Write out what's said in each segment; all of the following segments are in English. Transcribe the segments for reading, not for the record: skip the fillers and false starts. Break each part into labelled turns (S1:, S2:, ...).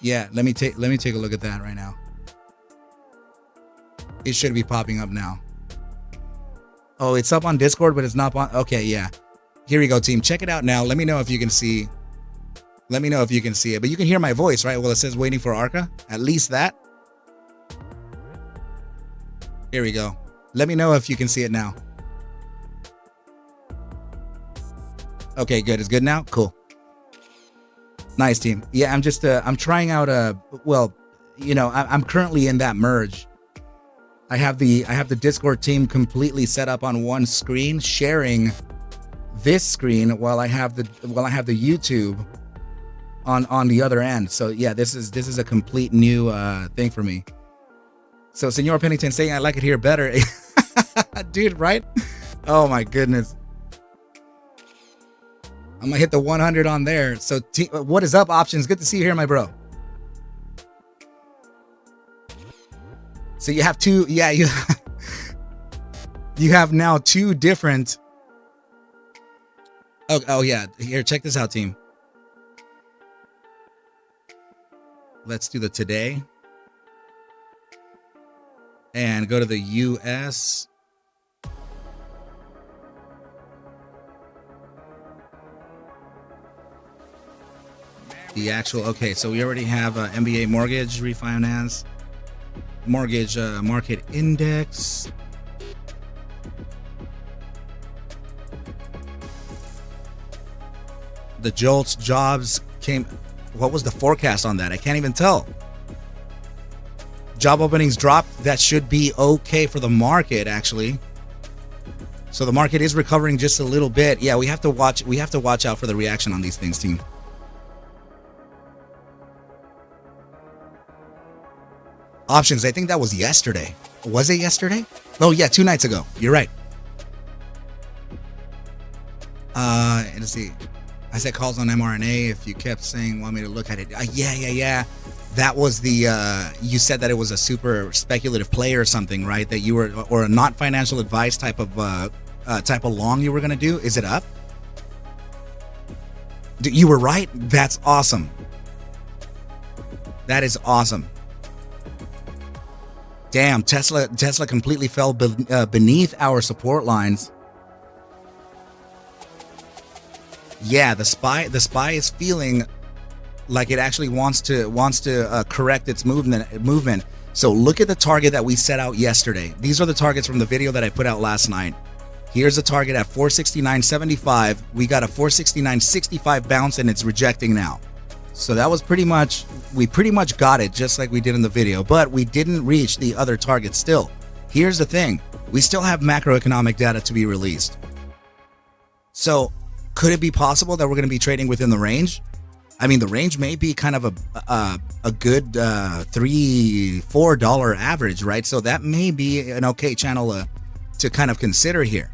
S1: Yeah, let me take a look at that right now. It should be popping up now. Oh, it's up on Discord, but it's not on. Okay, yeah. Here we go, team. Check it out now. Let me know if you can see. Let me know if you can see it. But you can hear my voice, right? Well, it says waiting for Arca. At least that. Here we go. Let me know if you can see it now. Okay, good. It's good now? Cool. Nice, team. Yeah, I'm just I'm trying out well, you know, I'm currently in that merge. I have the Discord team completely set up on one screen, sharing this screen while I have the YouTube on the other end. So yeah, this is a complete new thing for me. So Senor Pennington saying I like it here better. Dude, right? Oh my goodness. I'm gonna hit the 100 on there. So what is up, Options? Good to see you here, my bro. So you have two, yeah, you have now two different. Oh yeah, here, check this out, team. Let's do the today. And go to the US. The actual, okay, so we already have MBA mortgage refinance, mortgage market index. The JOLTS jobs came. What was the forecast on that? I can't even tell. Job openings dropped. That should be okay for the market, actually. So the market is recovering just a little bit. Yeah, we have to watch out for the reaction on these things, team. Options, I think that was yesterday. Was it yesterday? Oh yeah, 2 nights ago. You're right. Let's see. I said calls on mRNA. If you kept saying want me to look at it, yeah. That was the you said that it was a super speculative play or something, right? That you were, or a not financial advice type of long you were gonna do. Is it up? You were right. That's awesome. That is awesome. Damn, Tesla completely fell beneath our support lines. Yeah, the SPY is feeling like it actually wants to correct its movement. So look at the target that we set out yesterday. These are the targets from the video that I put out last night. Here's a target at 469.75. We got a 469.65 bounce and it's rejecting now. So that was we pretty much got it just like we did in the video, but we didn't reach the other target still. Here's the thing. We still have macroeconomic data to be released. So could it be possible that we're going to be trading within the range? I mean, the range may be kind of a good $3-4 average, right? So that may be an okay channel to kind of consider here.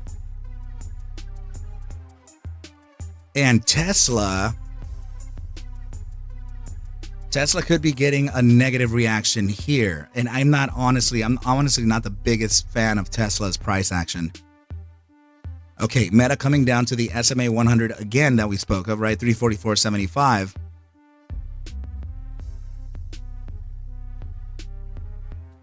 S1: And Tesla could be getting a negative reaction here. And I'm honestly not the biggest fan of Tesla's price action. Okay, Meta coming down to the SMA 100 again that we spoke of, right? 344.75.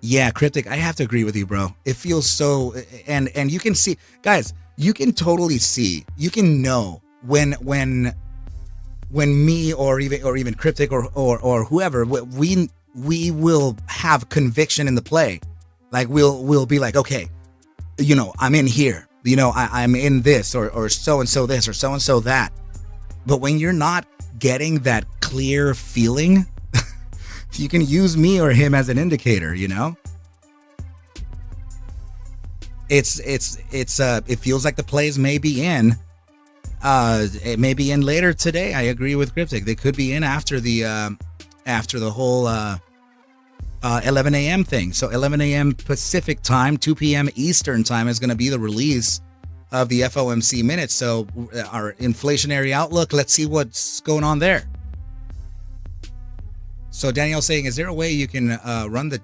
S1: Yeah, Cryptic, I have to agree with you, bro. It feels so, and you can see, guys, you can totally see, you can know when me or even Cryptic or whoever, we will have conviction in the play. Like we'll be like, okay, you know, I'm in here. You know, I'm in this or so-and-so this or so-and-so that. But when you're not getting that clear feeling, you can use me or him as an indicator, you know? It feels like the plays may be in. It may be in later today. I agree with Cryptic. They could be in after the whole 11 a.m. thing. So 11 a.m. Pacific time, 2 p.m. Eastern time is going to be the release of the FOMC minutes. So our inflationary outlook, let's see what's going on there. So Danielle's saying, is there a way you can run the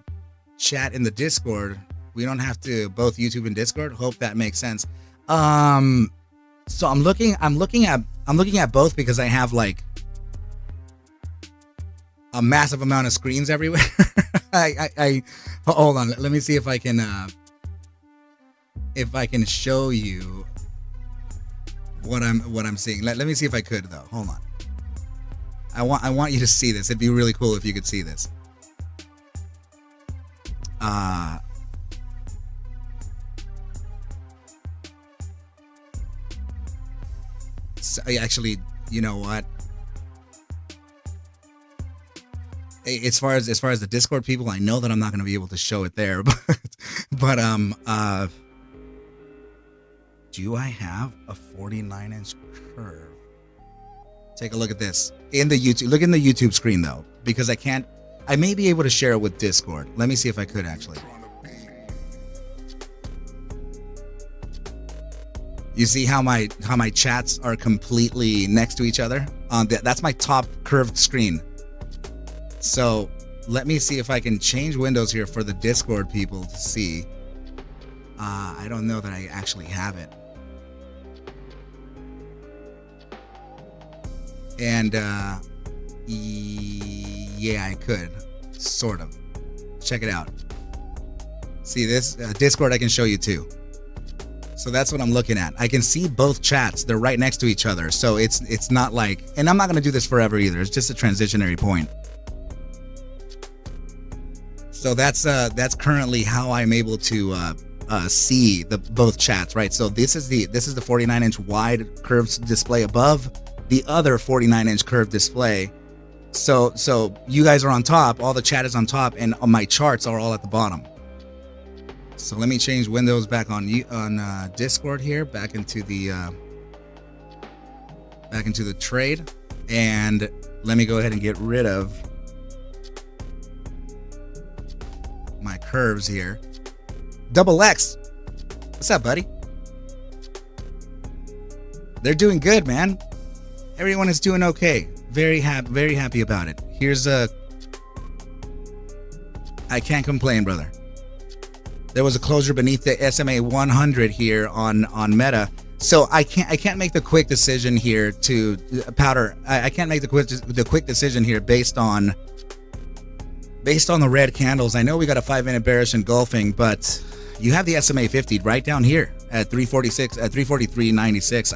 S1: chat in the Discord? We don't have to both YouTube and Discord. Hope that makes sense. So I'm looking at both because I have like a massive amount of screens everywhere. I hold on. Let me see if I can show you what I'm seeing. Let me see if I could though. Hold on. I want you to see this. It'd be really cool if you could see this. So actually, you know what? As far as the Discord people, I know that I'm not going to be able to show it there, but do I have a 49-inch curve? Take a look at this in the YouTube. Look in the YouTube screen though, because I may be able to share it with Discord. Let me see if I could actually. You see how my chats are completely next to each other? That's my top curved screen. So let me see if I can change windows here for the Discord people to see. I don't know that I actually have it. And yeah, I could, sort of. Check it out. See this Discord I can show you too. So that's what I'm looking at. I can see both chats. They're right next to each other. So it's not like, and I'm not going to do this forever either. It's just a transitionary point. So that's currently how I'm able to see both chats, right? So this is the 49-inch wide curved display above the other 49-inch curved display. So you guys are on top, all the chat is on top, and my charts are all at the bottom. So let me change windows back on Discord here, back into the trade, and let me go ahead and get rid of my curves here. Double X, what's up, buddy? They're doing good, man. Everyone is doing okay. Very happy about it. Here's I can't complain, brother. There was a closure beneath the SMA 100 here on Meta, so I can't make the quick decision here to Powder. I can't make the quick decision here based on the red candles. I know we got a 5-minute bearish engulfing, but you have the SMA 50 right down here at 346 at 343.96.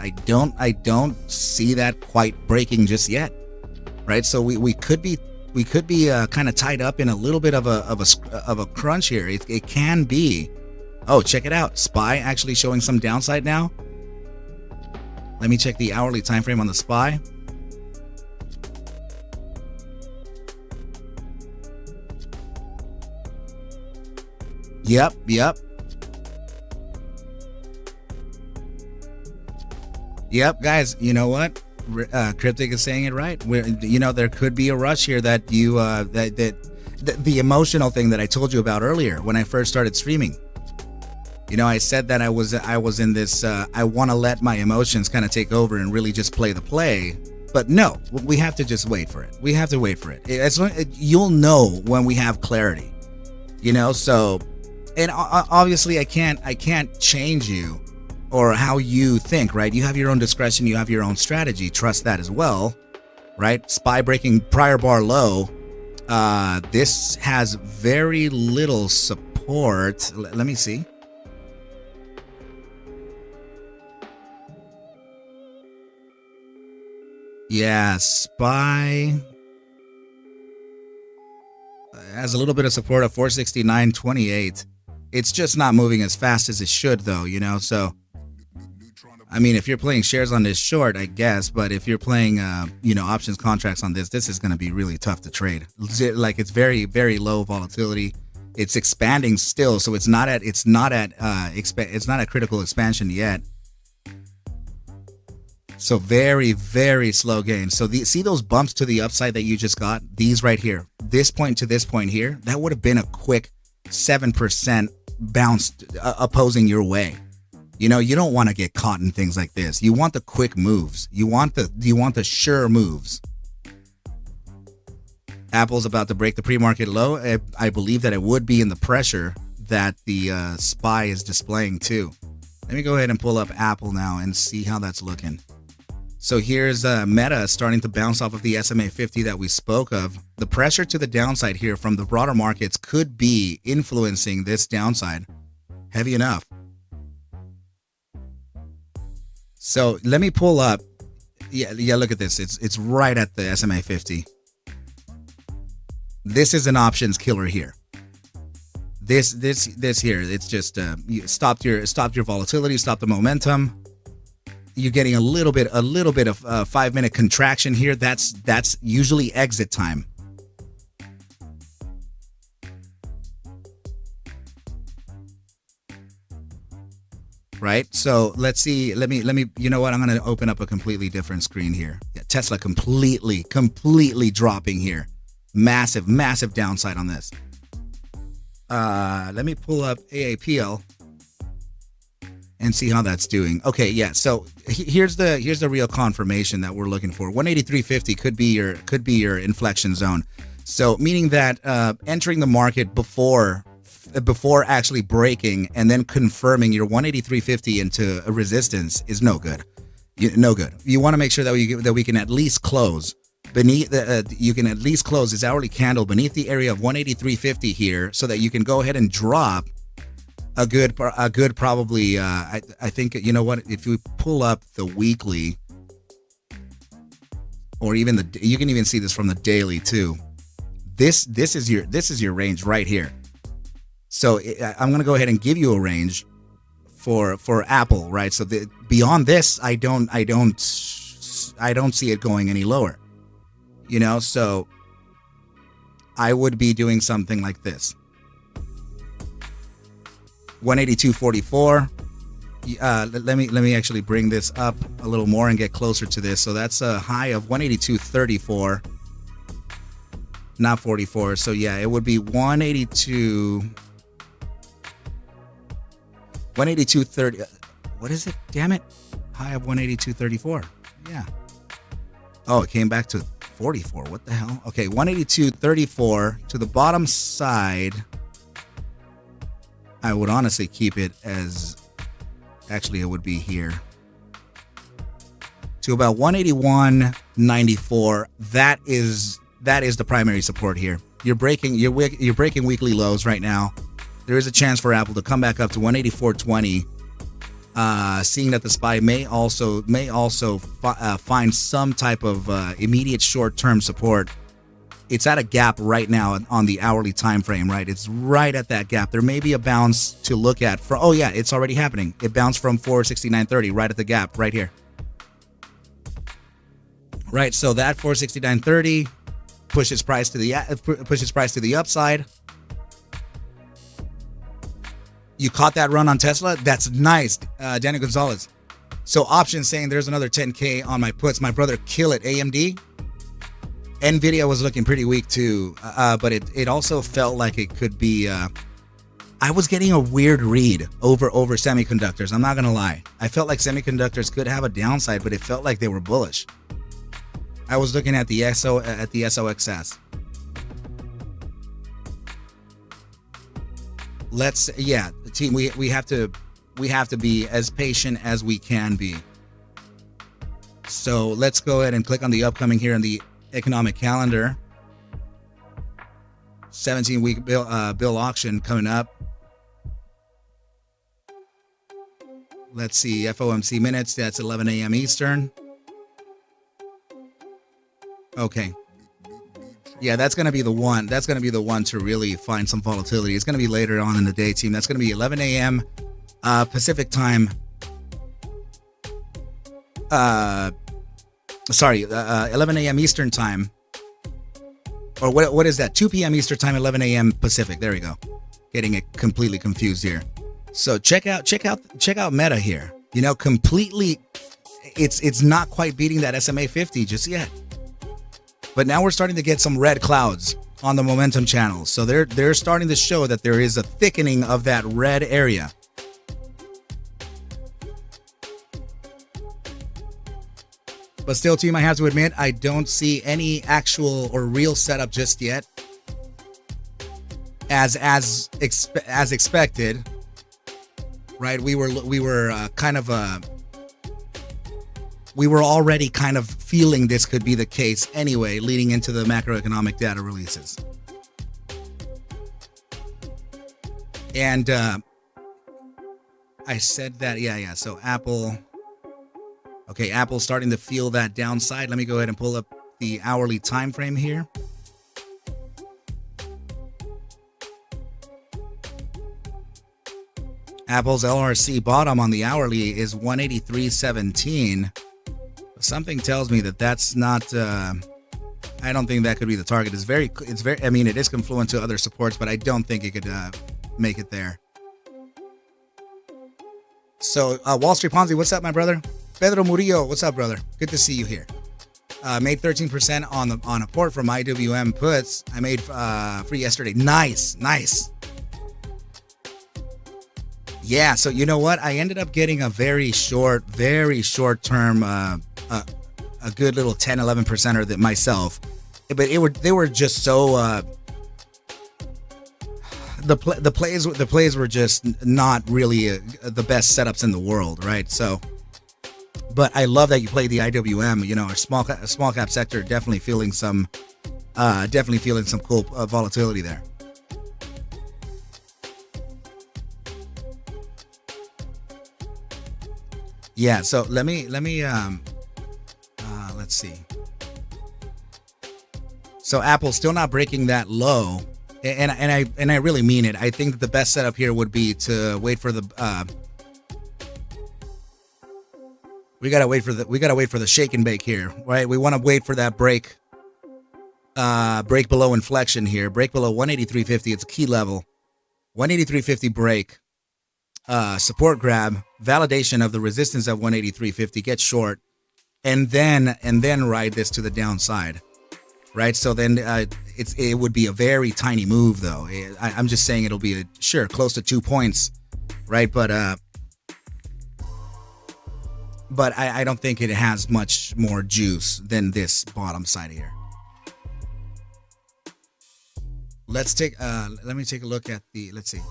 S1: I don't see that quite breaking just yet, right? So we could be kind of tied up in a little bit of a crunch here. It can be. Oh, check it out. SPY actually showing some downside now. Let me check the hourly time frame on the SPY. Yep. Yep, guys, you know what? Cryptic is saying it right. There could be a rush here that the emotional thing that I told you about earlier when I first started streaming. I said that I was in this I want to let my emotions kind of take over and really just play the play. But no, we have to just wait for it. We have to wait for it. You'll know when we have clarity. So, and obviously I can't change you or how you think, right? You have your own discretion, you have your own strategy. Trust that as well, right? SPY breaking prior bar low. This has very little support. Let me see. Yeah, SPY has a little bit of support of 469.28. It's just not moving as fast as it should, though, so I mean, if you're playing shares on this short, I guess, but if you're playing options contracts on this is going to be really tough to trade. Like, it's very, very low volatility. It's expanding still, so it's not at critical expansion yet. So very, very slow gain. So see those bumps to the upside that you just got? These right here, this point to this point here, that would have been a quick 7% bounce opposing your way. You don't want to get caught in things like this. You want the quick moves. You want the sure moves. Apple's about to break the pre-market low. I believe that it would be in the pressure that the SPY is displaying too. Let me go ahead and pull up Apple now and see how that's looking. So here's Meta starting to bounce off of the SMA 50 that we spoke of. The pressure to the downside here from the broader markets could be influencing this downside heavy enough. So let me pull up. Yeah, look at this. It's right at the SMA 50. This is an options killer here. This here, it's just you stopped your volatility, stopped the momentum. You're getting a little bit of 5-minute contraction here. That's usually exit time. Right? So let's see. Let me. You know what? I'm going to open up a completely different screen here. Yeah, Tesla completely dropping here. Massive downside on this. Let me pull up AAPL and see how that's doing. Okay, yeah. So here's the real confirmation that we're looking for. 183.50 could be your inflection zone. So meaning that entering the market before actually breaking and then confirming your 183.50 into a resistance is no good. No good. You want to make sure that we can at least close beneath you can at least close this hourly candle beneath the area of 183.50 here, so that you can go ahead and drop a good probably I think, you know what, if you pull up the weekly, or even you can even see this from the daily too. This is your range right here. So I'm going to go ahead and give you a range for Apple, right? So beyond this, I don't see it going any lower. You know, so I would be doing something like this. 182.44. Let me actually bring this up a little more and get closer to this. So that's a high of 182.34, not 44. So yeah, it would be 182.30. What is it? Damn it. High of 182.34. Yeah. Oh, it came back to 44. What the hell? Okay, 182.34 to the bottom side. I would honestly keep it as, actually it would be here to about 181.94. That is the primary support here. You're breaking weekly lows right now. There is a chance for Apple to come back up to 184.20. Seeing that the SPY may also find some type of immediate short-term support. It's at a gap right now on the hourly time frame, right? It's right at that gap. There may be a bounce to look at. Oh yeah, it's already happening. It bounced from 469.30 right at the gap right here. Right, so that 469.30 pushes price to the upside. You caught that run on Tesla? That's nice, Daniel Gonzalez. So options saying there's another 10K on my puts. My brother, kill it. AMD. Nvidia was looking pretty weak too, but it also felt like it could be. I was getting a weird read over semiconductors. I'm not gonna lie. I felt like semiconductors could have a downside, but it felt like they were bullish. I was looking at the SOXS. Team, we have to be as patient as we can be. So let's go ahead and click on the upcoming here in the economic calendar. 17-week bill auction coming up. Let's see, FOMC minutes. That's 11 a.m. Eastern. Okay. Yeah, that's going to be the one. That's going to be the one to really find some volatility. It's going to be later on in the day, team. That's going to be 11 a.m. Pacific time. 11 a.m. Eastern time. Or what is that? 2 p.m. Eastern time, 11 a.m. Pacific. There we go. Getting it completely confused here. So check out Meta here. You know, completely. It's not quite beating that SMA 50 just yet. But now we're starting to get some red clouds on the momentum channel. So they're starting to show that there is a thickening of that red area. But still, team, I have to admit, I don't see any actual or real setup just yet. As expected, right? We were kind of we were already kind of feeling this could be the case anyway, leading into the macroeconomic data releases. And I said that, yeah. So Apple, okay, Apple's starting to feel that downside. Let me go ahead and pull up the hourly time frame here. Apple's LRC bottom on the hourly is 183.17. Something tells me that that's not. I don't think that could be the target. It's very. I mean, it is confluent to other supports, but I don't think it could make it there. So, Wall Street Ponzi, what's up, my brother? Pedro Murillo, what's up, brother? Good to see you here. Made 13% on a port from IWM puts. I made for yesterday. Nice. Yeah, so you know what? I ended up getting a very short term, a good little 10-11%er that myself. But they were just so the plays were just not really the best setups in the world, right? So, but I love that you played the IWM. You know, our small cap sector definitely feeling some cool volatility there. Yeah, so let me let's see. So Apple's still not breaking that low, and I really mean it. I think that the best setup here would be to wait for the we gotta wait for the shake and bake here, right? We want to wait for that break below inflection here, break below 183.50. It's a key level, 183.50 break. Support grab, validation of the resistance of 183.50, get short, and then ride this to the downside, right? So then it would be a very tiny move, though. I'm just saying it'll be close to 2 points, right? But I don't think it has much more juice than this bottom side here. Let me take a look at let's see.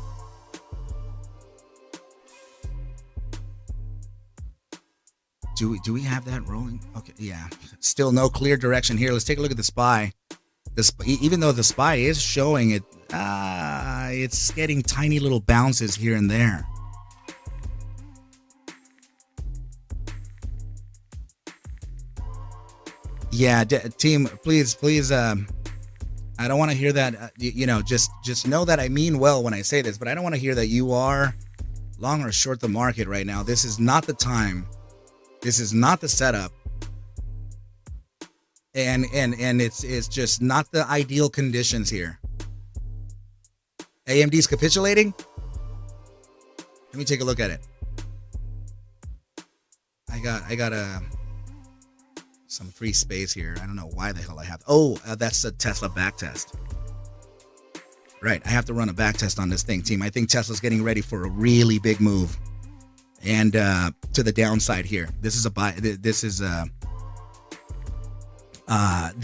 S1: Do we have that rolling? Okay, yeah. Still no clear direction here. Let's take a look at the SPY. Even though the SPY is showing it, it's getting tiny little bounces here and there. Yeah, team, please. I don't want to hear that. Just know that I mean well when I say this, but I don't want to hear that you are long or short the market right now. This is not the time. This is not the setup, and it's just not the ideal conditions here. AMD's capitulating. Let me take a look at it. I got some free space here. I don't know why the hell I have. Oh, that's a Tesla backtest. Right, I have to run a backtest on this thing, team. I think Tesla's getting ready for a really big move. And to the downside here. This is a buy. This is the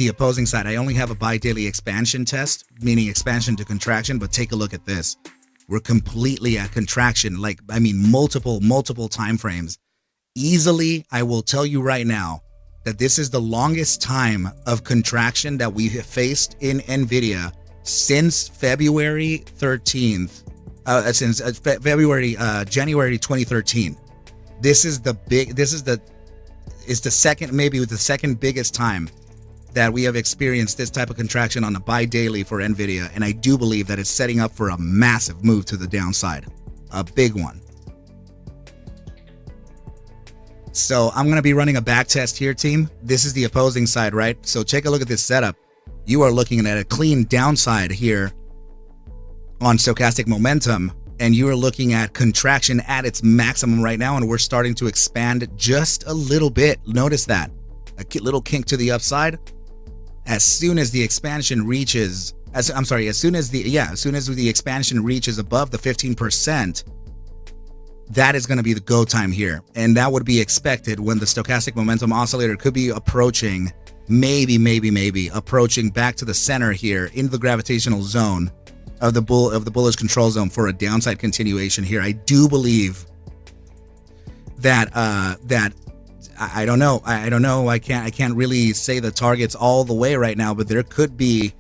S1: opposing side. I only have a buy daily expansion test, meaning expansion to contraction. But take a look at this. We're completely at contraction. Multiple time frames. Easily, I will tell you right now that this is the longest time of contraction that we have faced in NVIDIA since February 13th. January 2013. This is the second biggest time that we have experienced this type of contraction on a buy daily for NVIDIA, and I do believe that it's setting up for a massive move to the downside, a big one. So I'm going to be running a back test here, team. This is the opposing side, right? So take a look at this setup. You are looking at a clean downside here on stochastic momentum, and you are looking at contraction at its maximum right now, and we're starting to expand just a little bit. Notice that a little kink to the upside. As soon as the expansion reaches, as soon as the expansion reaches above the 15%, that is going to be the go time here, and that would be expected when the stochastic momentum oscillator could be approaching, maybe approaching back to the center here into the gravitational zone of the bullish control zone for a downside continuation here. I do believe that I don't know. I don't know. I can't really say the targets all the way right now, but there could be,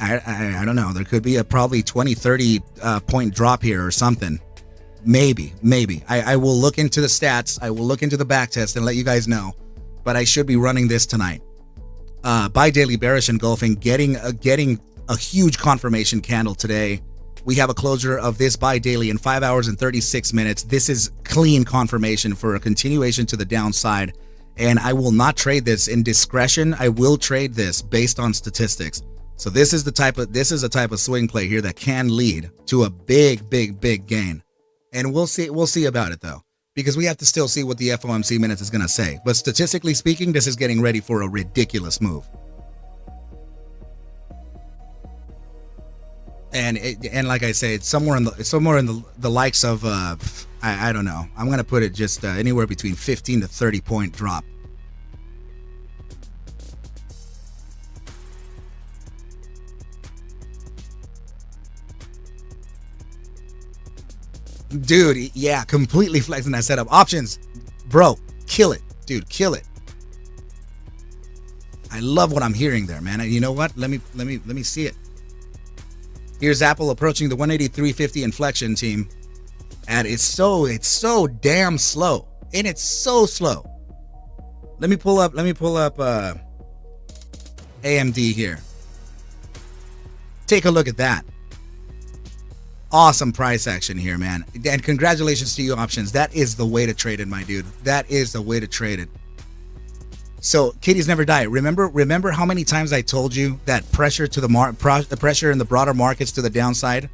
S1: I don't know. There could be a probably 20, 30 point drop here or something. Maybe. I will look into the stats. I will look into the back test and let you guys know. But I should be running this tonight. Buy daily bearish engulfing, getting a huge confirmation candle today. We have a closure of this buy daily in 5 hours and 36 minutes. This is clean confirmation for a continuation to the downside. And I will not trade this in discretion. I will trade this based on statistics. So this is a type of swing play here that can lead to a big gain. And we'll see about it though, because we have to still see what the FOMC minutes is going to say. But statistically speaking, this is getting ready for a ridiculous move. And like I say, it's somewhere in the likes of I don't know. I'm going to put it just anywhere between 15 to 30 point drop. Dude, yeah, completely flexing that setup. Options, bro, kill it, dude, kill it. I love what I'm hearing there, man. And you know what? Let me see it. Here's Apple approaching the 183.50 inflection, team, and it's so damn slow, and it's so slow. Let me pull up AMD here. Take a look at that. Awesome price action here, man. And congratulations to you, options. That is the way to trade it, my dude. That is the way to trade it. So kitties never die. Remember how many times I told you that pressure to the pressure in the broader markets to the downside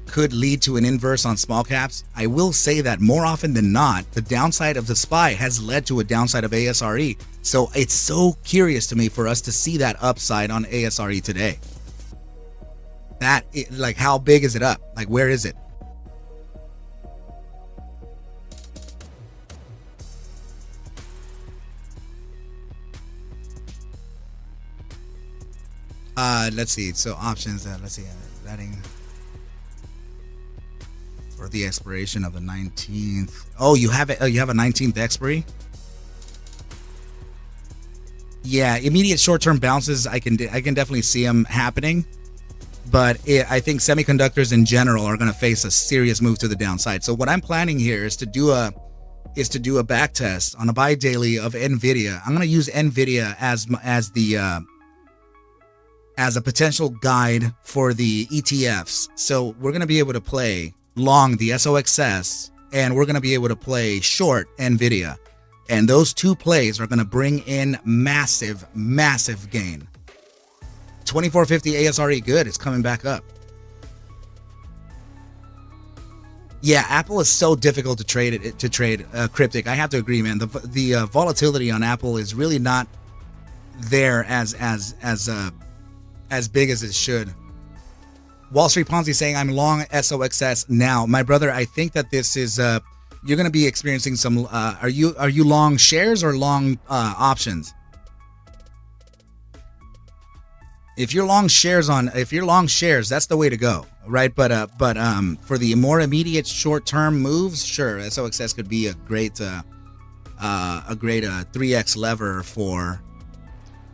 S1: could lead to an inverse on small caps? I will say that more often than not, the downside of the SPY has led to a downside of ASRE. So it's so curious to me for us to see that upside on ASRE today. Like, how big is it up? Like, where is it? Let's see. So options. Let's see. Letting for the expiration of the 19th. Oh, you have it. Oh, you have a 19th expiry. Yeah, immediate short-term bounces. I can definitely see them happening, but I think semiconductors in general are going to face a serious move to the downside. So what I'm planning here is to do a back test on a buy daily of Nvidia. I'm going to use Nvidia as a potential guide for the ETFs. So we're going to be able to play long the SOXS, and we're going to be able to play short Nvidia. And those two plays are going to bring in massive gain. 2450 ASRE, good. It's coming back up. Yeah, Apple is so difficult to trade. Cryptic. I have to agree, man. The volatility on Apple is really not there as big as it should. Wall Street Ponzi saying I'm long SOXS now. My brother, I think that this is you're going to be experiencing some are you long shares or long options? If you're long shares, that's the way to go, right? But for the more immediate short-term moves, sure, SOXS could be a great 3x lever for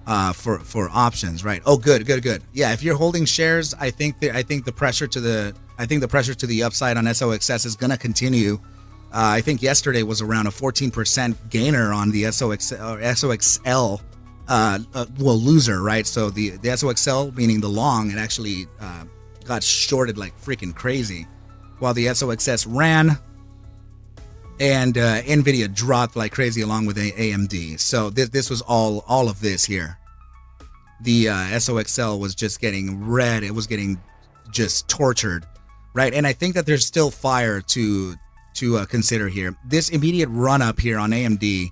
S1: options, right? Oh, good. Yeah, if you're holding shares, I think the pressure to the upside on SOXS is going to continue. I think yesterday was around a 14% gainer on the SOXL. Loser, right? So the SOXL, meaning the long, it actually got shorted like freaking crazy, while the SOXS ran, and Nvidia dropped like crazy along with AMD. So this was all of this here. The SOXL was just getting red. It was getting just tortured, right? And I think that there's still fire to consider here. This immediate run up here on AMD.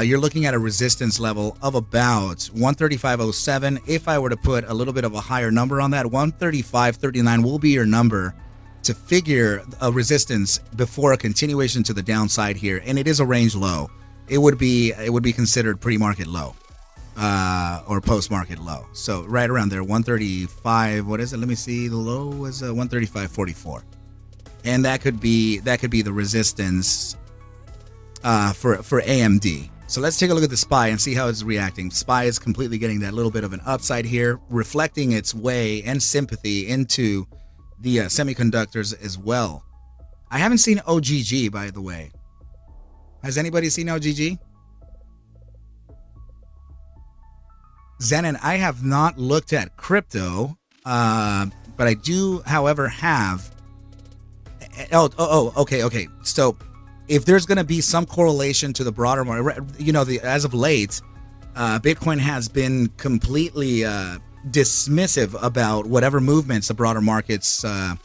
S1: You're looking at a resistance level of about 135.07. If I were to put a little bit of a higher number on that, 135.39 will be your number to figure a resistance before a continuation to the downside here. And it is a range low. It would be considered pre-market low, or post-market low. So right around there, 135. What is it? Let me see. The low was 135.44, and that could be the resistance for AMD. So let's take a look at the SPY and see how it's reacting. SPY is completely getting that little bit of an upside here, reflecting its way and sympathy into the semiconductors as well. I haven't seen OGG, by the way. Has anybody seen OGG? Zen and I have not looked at crypto, but I do, however, have. Okay. So if there's going to be some correlation to the broader market, as of late, Bitcoin has been completely dismissive about whatever movements the broader markets are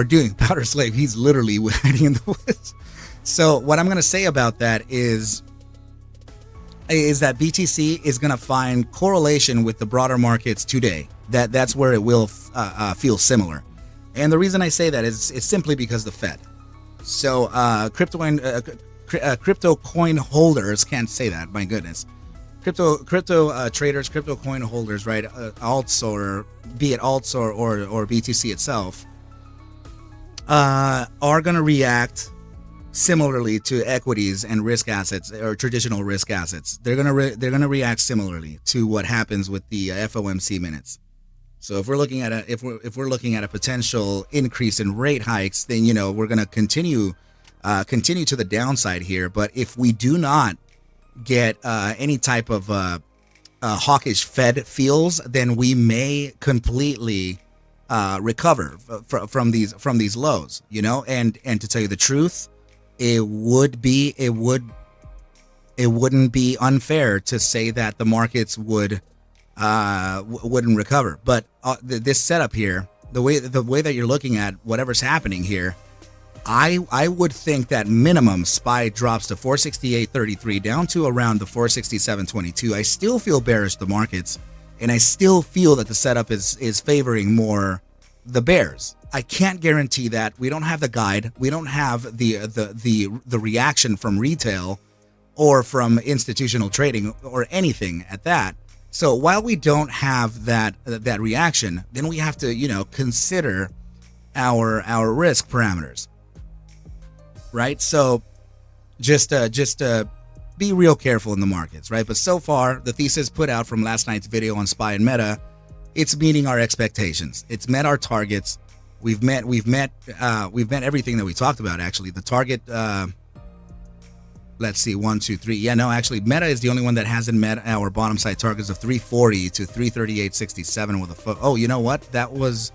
S1: doing. Powder Slave, he's literally hiding in the woods. So what I'm going to say about that is that BTC is going to find correlation with the broader markets today. That's where it will feel similar. And the reason I say that is it's simply because the Fed. So crypto coin holders, can't say that, my goodness. Crypto traders, crypto coin holders, right? Alts, or be it alts or BTC itself, are going to react similarly to equities and risk assets, or traditional risk assets. They're gonna react similarly to what happens with the FOMC minutes. So if we're looking at a potential increase in rate hikes, then we're gonna continue to the downside here. But if we do not get any type of hawkish Fed feels, then we may completely recover from these lows. And to tell you the truth, it wouldn't be unfair to say that the markets wouldn't recover. But this setup here, the way that you're looking at whatever's happening here, I would think that minimum SPY drops to 468.33 down to around the 467.22. I still feel bearish the markets, and I still feel that the setup is favoring more the bears. I can't guarantee that. We don't have the guide. We don't have the reaction from retail or from institutional trading or anything at that. So while we don't have that reaction, then we have to consider our risk parameters, right? So just be real careful in the markets, right? But so far, the thesis put out from last night's video on SPY and Meta, it's meeting our expectations. It's met our targets. We've met everything that we talked about. Actually, the target. Let's see, 1, 2, 3. Yeah, no, actually, Meta is the only one that hasn't met our bottom side targets of 340 to 338.67 with a foot. Oh, you know what? That was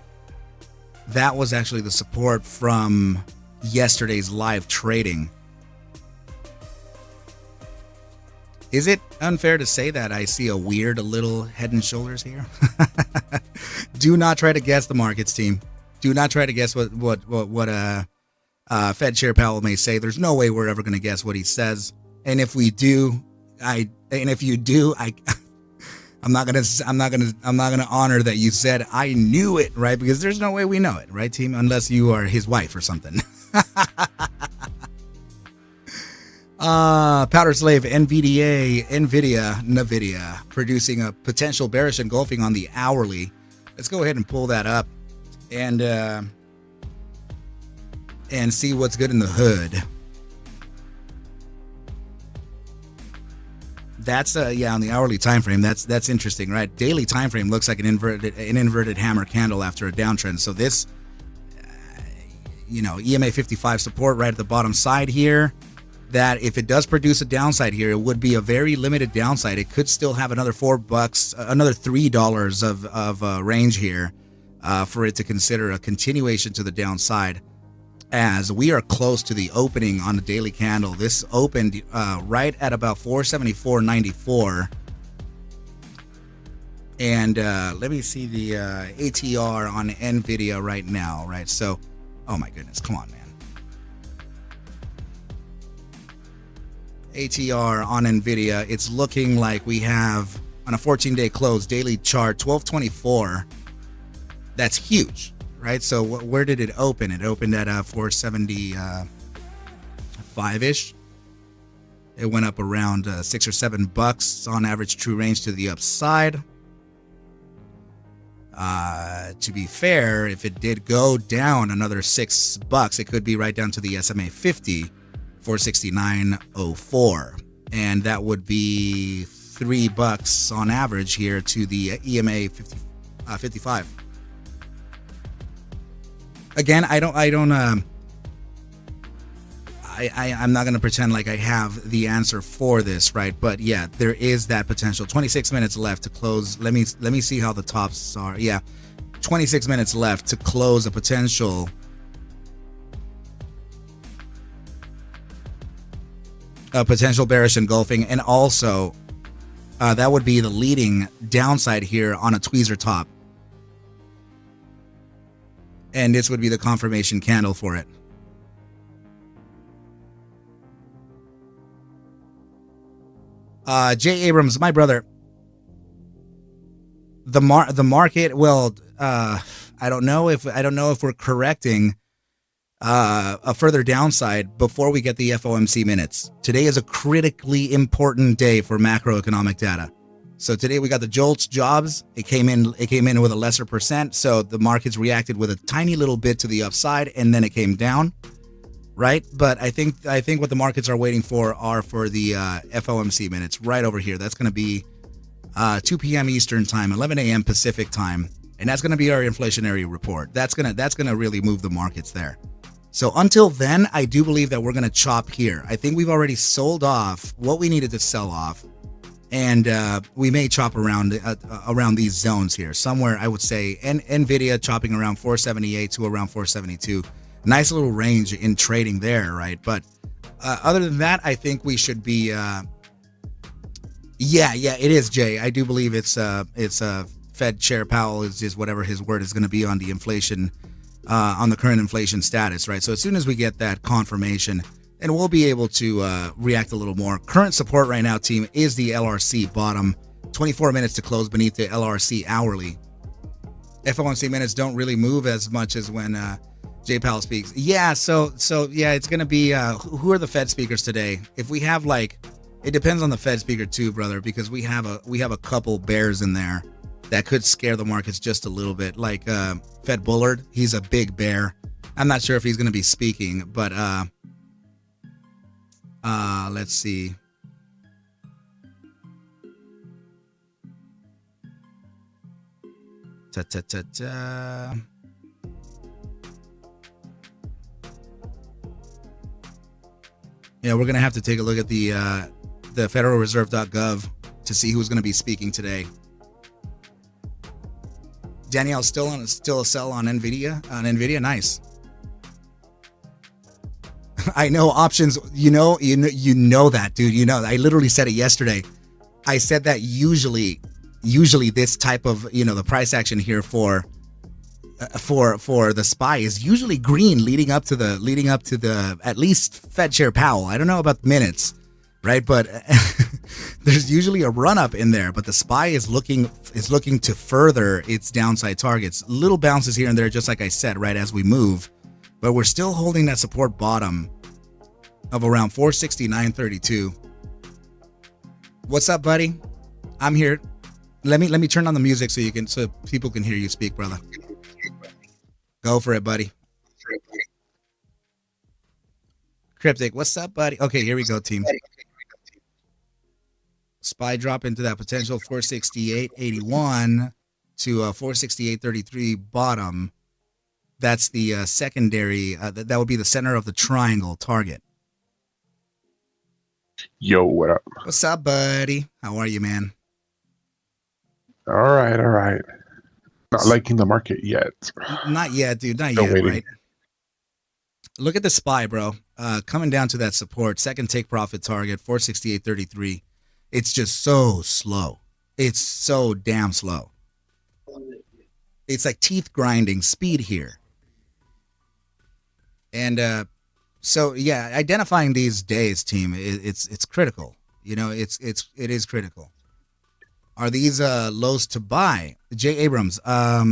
S1: actually the support from yesterday's live trading. Is it unfair to say that I see a weird little head and shoulders here? Do not try to guess the markets, team. Do not try to guess what Fed Chair Powell may say. There's no way we're ever going to guess what he says. And if you do, I'm not gonna honor that you said I knew it, right? Because there's no way we know it, right, team? Unless you are his wife or something. Powder Slave, NVIDIA producing a potential bearish engulfing on the hourly. Let's go ahead and pull that up and see what's good in the hood. That's on the hourly time frame. That's interesting, right? Daily time frame looks like an inverted hammer candle after a downtrend. So this, EMA 55 support right at the bottom side here. That if it does produce a downside here, it would be a very limited downside. It could still have another $4, another $3 of range here for it to consider a continuation to the downside. As we are close to the opening on the daily candle. This opened right at about 474.94. And let me see the ATR on NVIDIA right now, right? So, oh my goodness, come on, man. ATR on NVIDIA, it's looking like we have on a 14-day close daily chart 1224. That's huge. Right, so where did it open? It opened at 475-ish. It went up around $6 or $7 on average true range to the upside. To be fair, if it did go down another $6, it could be right down to the SMA 50 469.04, and that would be $3 on average here to the EMA 55. Again, I'm not going to pretend like I have the answer for this, right? But yeah, there is that potential. 26 minutes left to close. Let me see how the tops are. Yeah, 26 minutes left to close a potential bearish engulfing, and also that would be the leading downside here on a tweezer top, and this would be the confirmation candle for it. Jay Abrams, my brother, the market. Well, I don't know if we're correcting a further downside before we get the FOMC minutes. Today is a critically important day for macroeconomic data. So today we got the JOLTS jobs. It came in with a lesser percent, so the markets reacted with a tiny little bit to the upside, and then it came down. Right, but I think what the markets are waiting for are for the FOMC minutes right over here. That's going to be 2 p.m. Eastern time, 11 a.m. Pacific time, and that's going to be our inflationary report. That's gonna really move the markets there. So until then, I do believe that we're going to chop here. I think we've already sold off what we needed to sell off, and we may chop around these zones here somewhere. I would say Nvidia chopping around 478 to around 472. Nice little range in trading there, right? But other than that, I think we should be. Yeah, it is, Jay. I do believe it's Fed Chair Powell is whatever his word is going to be on the inflation, on the current inflation status, right? So as soon as we get that confirmation, then we'll be able to react a little more. Current support right now, team, is the LRC bottom. 24 minutes to close beneath the LRC hourly. FOMC minutes don't really move as much as when Jay Powell speaks. Yeah, so yeah, it's gonna be who are the Fed speakers today? If we have it depends on the Fed speaker too, brother, because we have a couple bears in there that could scare the markets just a little bit. Like Fed Bullard, he's a big bear. I'm not sure if he's gonna be speaking, but let's see. Yeah, we're gonna have to take a look at the FederalReserve.gov to see who's gonna be speaking today. Danielle, still a sell on Nvidia. Nice. I know options. You know that, dude. You know, I literally said it yesterday. I said that usually this type of the price action here for the SPY is usually green leading up to the at least Fed Chair Powell. I don't know about the minutes, right? But there's usually a run up in there. But the SPY is looking to further its downside targets. Little bounces here and there, just like I said, right as we move. But we're still holding that support bottom of around 469.32. What's up, buddy? I'm here. Let me turn on the music so people can hear you speak, brother. Go for it, buddy. Cryptic, what's up, buddy? Okay, here we go, team. SPY drop into that potential 468.81 to 468.33 bottom. That's the secondary. That would be the center of the triangle target.
S2: Yo, what up?
S1: What's up, buddy? How are you, man?
S2: All right. Not liking the market yet.
S1: Not yet, dude. Not
S2: Still
S1: yet,
S2: waiting.
S1: right? Look at the SPY, bro. Coming down to that support, second take profit target, 468.33. It's just so slow. It's so damn slow. It's like teeth grinding speed here. And so yeah, identifying these days, team, it's critical. It is critical. Are these lows to buy? Jay Abrams, are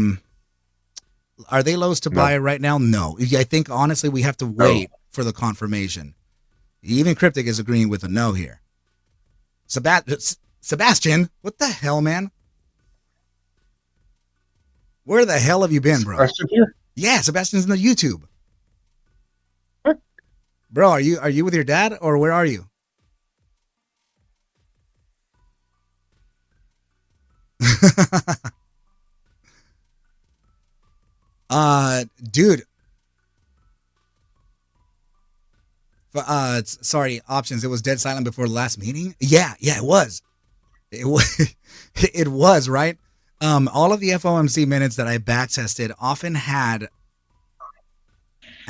S1: they lows to buy right now? No. I think honestly we have to wait for the confirmation. Even Cryptic is agreeing with a no here. Sebastian, what the hell, man? Where the hell have you been, bro?
S2: Sebastian here?
S1: Yeah, Sebastian's in the YouTube.
S2: What?
S1: Bro, are you with your dad or where are you? Dude, sorry, options. It was dead silent before the last meeting. Yeah, it was. It was. It was right. All of the FOMC minutes that I back tested often had.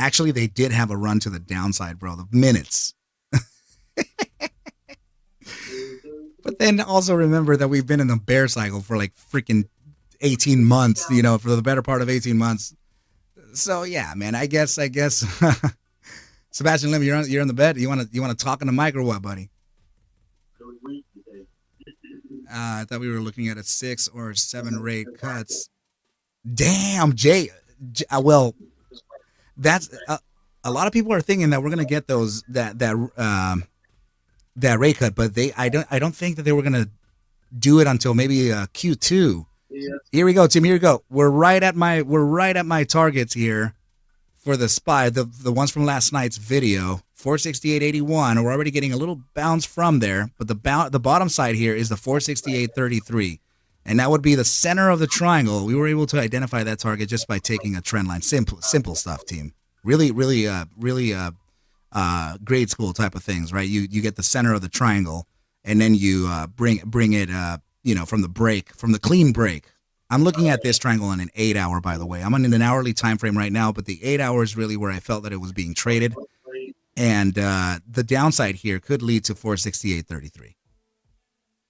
S1: Actually, they did have a run to the downside, bro. The minutes. But then also remember that we've been in the bear cycle for like freaking 18 months. For the better part of 18 months. So yeah, man. I guess. Sebastian Lim, you're on the bed. You want to talk in the mic or what, buddy? I thought we were looking at a 6 or 7 rate cuts. Damn, Jay. Well, that's a lot of people are thinking that we're gonna get those that rate cut, but I don't think that they were gonna do it until maybe Q2. Here we go, Tim. Here we go. We're right at my targets here for the SPY, the ones from last night's video, 468.81. We're already getting a little bounce from there, but the bottom side here is the 468.33, and that would be the center of the triangle. We were able to identify that target just by taking a trend line. Simple stuff, team. Really, grade school type of things, right? You get the center of the triangle, and then you bring it, from the clean break. I'm looking at this triangle on an 8-hour, by the way. I'm in an hourly time frame right now, but the 8 hours really where I felt that it was being traded. And the downside here could lead to 468.33.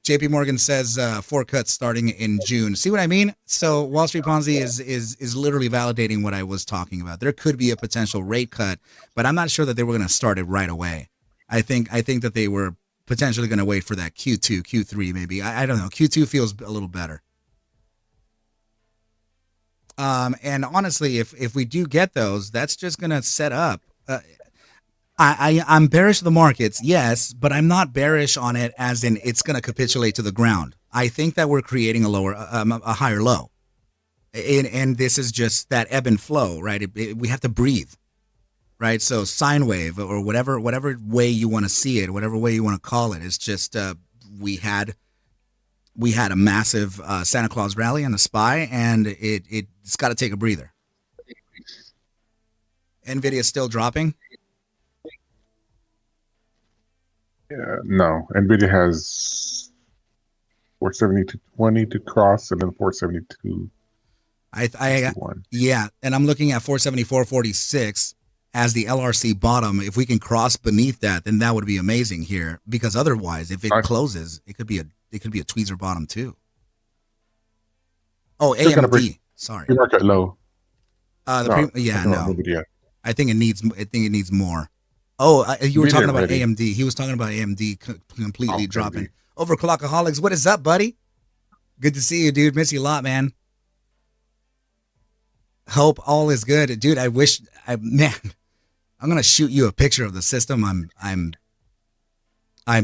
S1: JP Morgan says 4 cuts starting in June. See what I mean? So Wall Street Ponzi is literally validating what I was talking about. There could be a potential rate cut, but I'm not sure that they were going to start it right away. I think that they were potentially going to wait for that Q2, Q3 maybe. I don't know. Q2 feels a little better. And honestly, if we do get those, that's just going to set up. I'm bearish the markets, yes, but I'm not bearish on it as in it's going to capitulate to the ground. I think that we're creating a higher low, and this is just that ebb and flow, right? We have to breathe, right? So sine wave or whatever way you want to see it, whatever way you want to call it, it's just we had a massive Santa Claus rally on the SPY, and it's got to take a breather. Nvidia is still dropping.
S2: Yeah, no. Nvidia has 472.20 to cross, and then 472.
S1: Yeah, and I'm looking at 474.46 as the LRC bottom. If we can cross beneath that, then that would be amazing here. Because otherwise, if it closes, it could be a tweezer bottom too. Oh, AMD. Sorry.
S2: Pre-market low.
S1: No. I think it needs more. Oh, you were talking about AMD. He was talking about AMD completely dropping. Overclockaholics, what is up, buddy? Good to see you, dude. Miss you a lot, man. Hope all is good, dude. I'm gonna shoot you a picture of the system I'm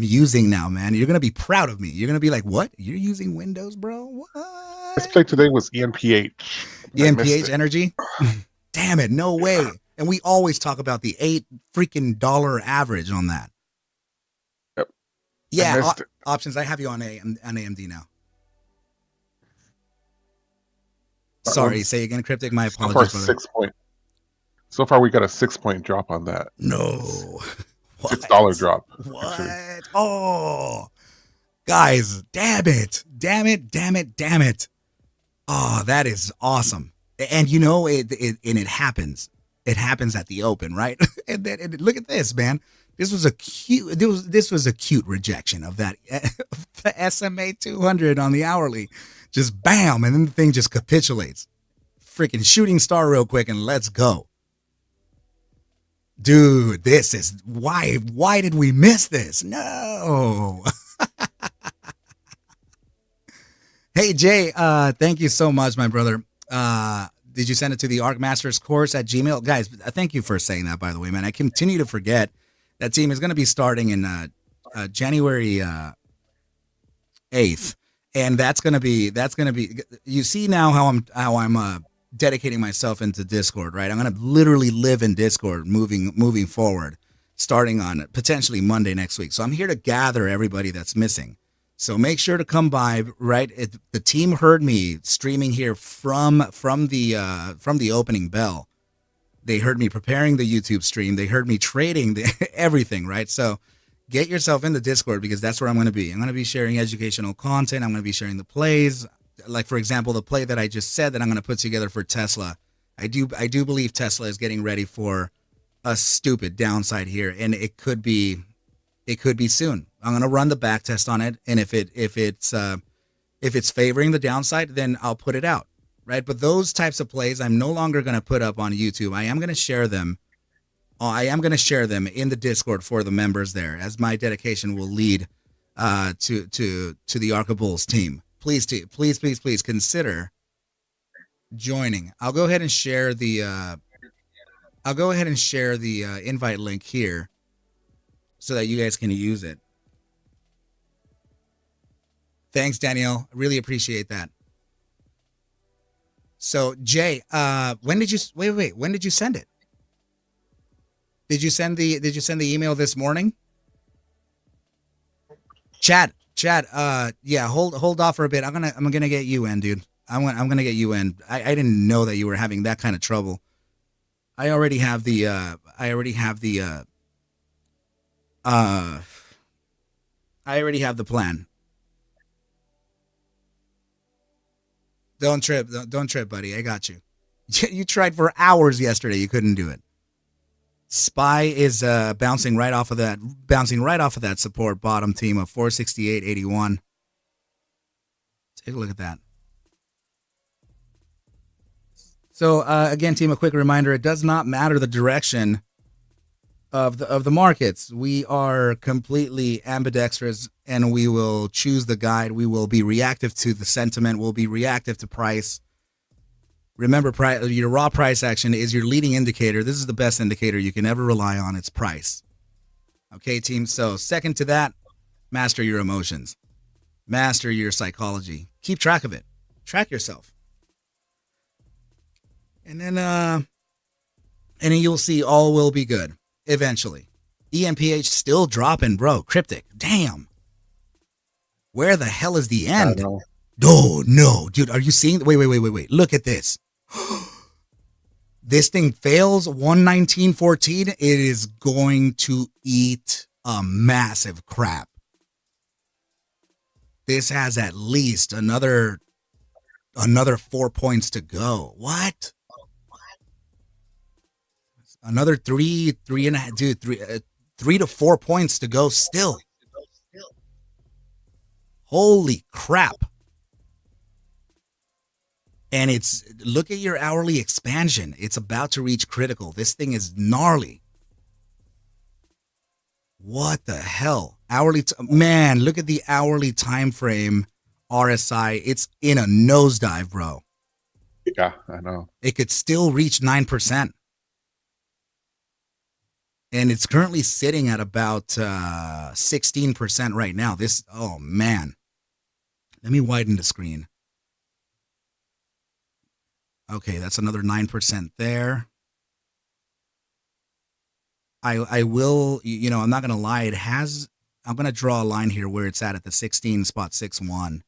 S1: using now, man. You're gonna be proud of me. You're gonna be like, "What? You're using Windows, bro? What?"
S2: This play today was ENPH.
S1: ENPH energy. Damn it! No way. And we always talk about the $8 average on that.
S2: Yep.
S1: Yeah, options. I have you on AMD now. Sorry, say again, Cryptic. My apologies.
S2: So far, we got a 6-point drop on that.
S1: No.
S2: $6 drop.
S1: What? Actually. Oh, guys, damn it. Oh, that is awesome. And it happens. It happens at the open, right? and look at this, man. This was a cute rejection of that the SMA 200 on the hourly. Just bam, and then the thing just capitulates. Freaking shooting star real quick, and let's go. Dude, this is why did we miss this? No. Hey Jay, thank you so much, my brother. Did you send it to the ArcMastersCourse at Gmail? Guys, thank you for saying that, by the way, man. I continue to forget that team is going to be starting in January 8th. And that's going to be, you see now how I'm dedicating myself into Discord, right? I'm going to literally live in Discord moving forward. starting on potentially Monday next week. So I'm here to gather everybody that's missing. So make sure to come by. Right, the team heard me streaming here from the opening bell. They heard me preparing the YouTube stream. They heard me trading everything. Right, so get yourself in the Discord because that's where I'm going to be. I'm going to be sharing educational content. I'm going to be sharing the plays. Like, for example, the play that I just said that I'm going to put together for Tesla. I do believe Tesla is getting ready for a stupid downside here, and it could be soon. I'm going to run the back test on it, and if it's favoring the downside, then I'll put it out, right? But those types of plays I'm no longer going to put up on YouTube. I am going to share them. I am going to share them in the Discord for the members there, as my dedication will lead to the Arca Bulls team. Please consider joining. I'll go ahead and share the invite link here so that you guys can use it. Thanks, Danielle. I really appreciate that. So, Jay, when did you when did you send it? Did you send the email this morning? Chad, yeah, hold off for a bit. I'm gonna get you in, dude. I'm gonna get you in. I didn't know that you were having that kind of trouble. I already have the plan. Don't trip, buddy. I got you. You tried for hours yesterday. You couldn't do it. SPY is bouncing right off of that support bottom team of 468.81. Take a look at that. So again, team, a quick reminder: it does not matter the direction of the markets. We are completely ambidextrous, and we will choose the guide. We will be reactive to the sentiment. We'll be reactive to price. Remember, your raw price action is your leading indicator. This is the best indicator you can ever rely on. It's price. Okay, team. So second to that, master your emotions. Master your psychology. Keep track of it. Track yourself. And then you'll see all will be good eventually. EMPH still dropping, bro. Cryptic. Damn. Where the hell is the end? No, dude. Are you seeing? Wait. Look at this. This thing fails 119.14. It is going to eat a massive crap. This has at least another 4 points to go. What? Another three and a half, dude. 3 to 4 points to go still. Holy crap. And look at your hourly expansion. It's about to reach critical. This thing is gnarly. What the hell? Man, look at the hourly time frame RSI. It's in a nosedive, bro.
S2: Yeah, I know.
S1: It could still reach 9%. And it's currently sitting at about 16% right now. Oh man. Let me widen the screen. Okay, that's another 9% there. I will, I'm not going to lie. I'm going to draw a line here where it's at the 16.61.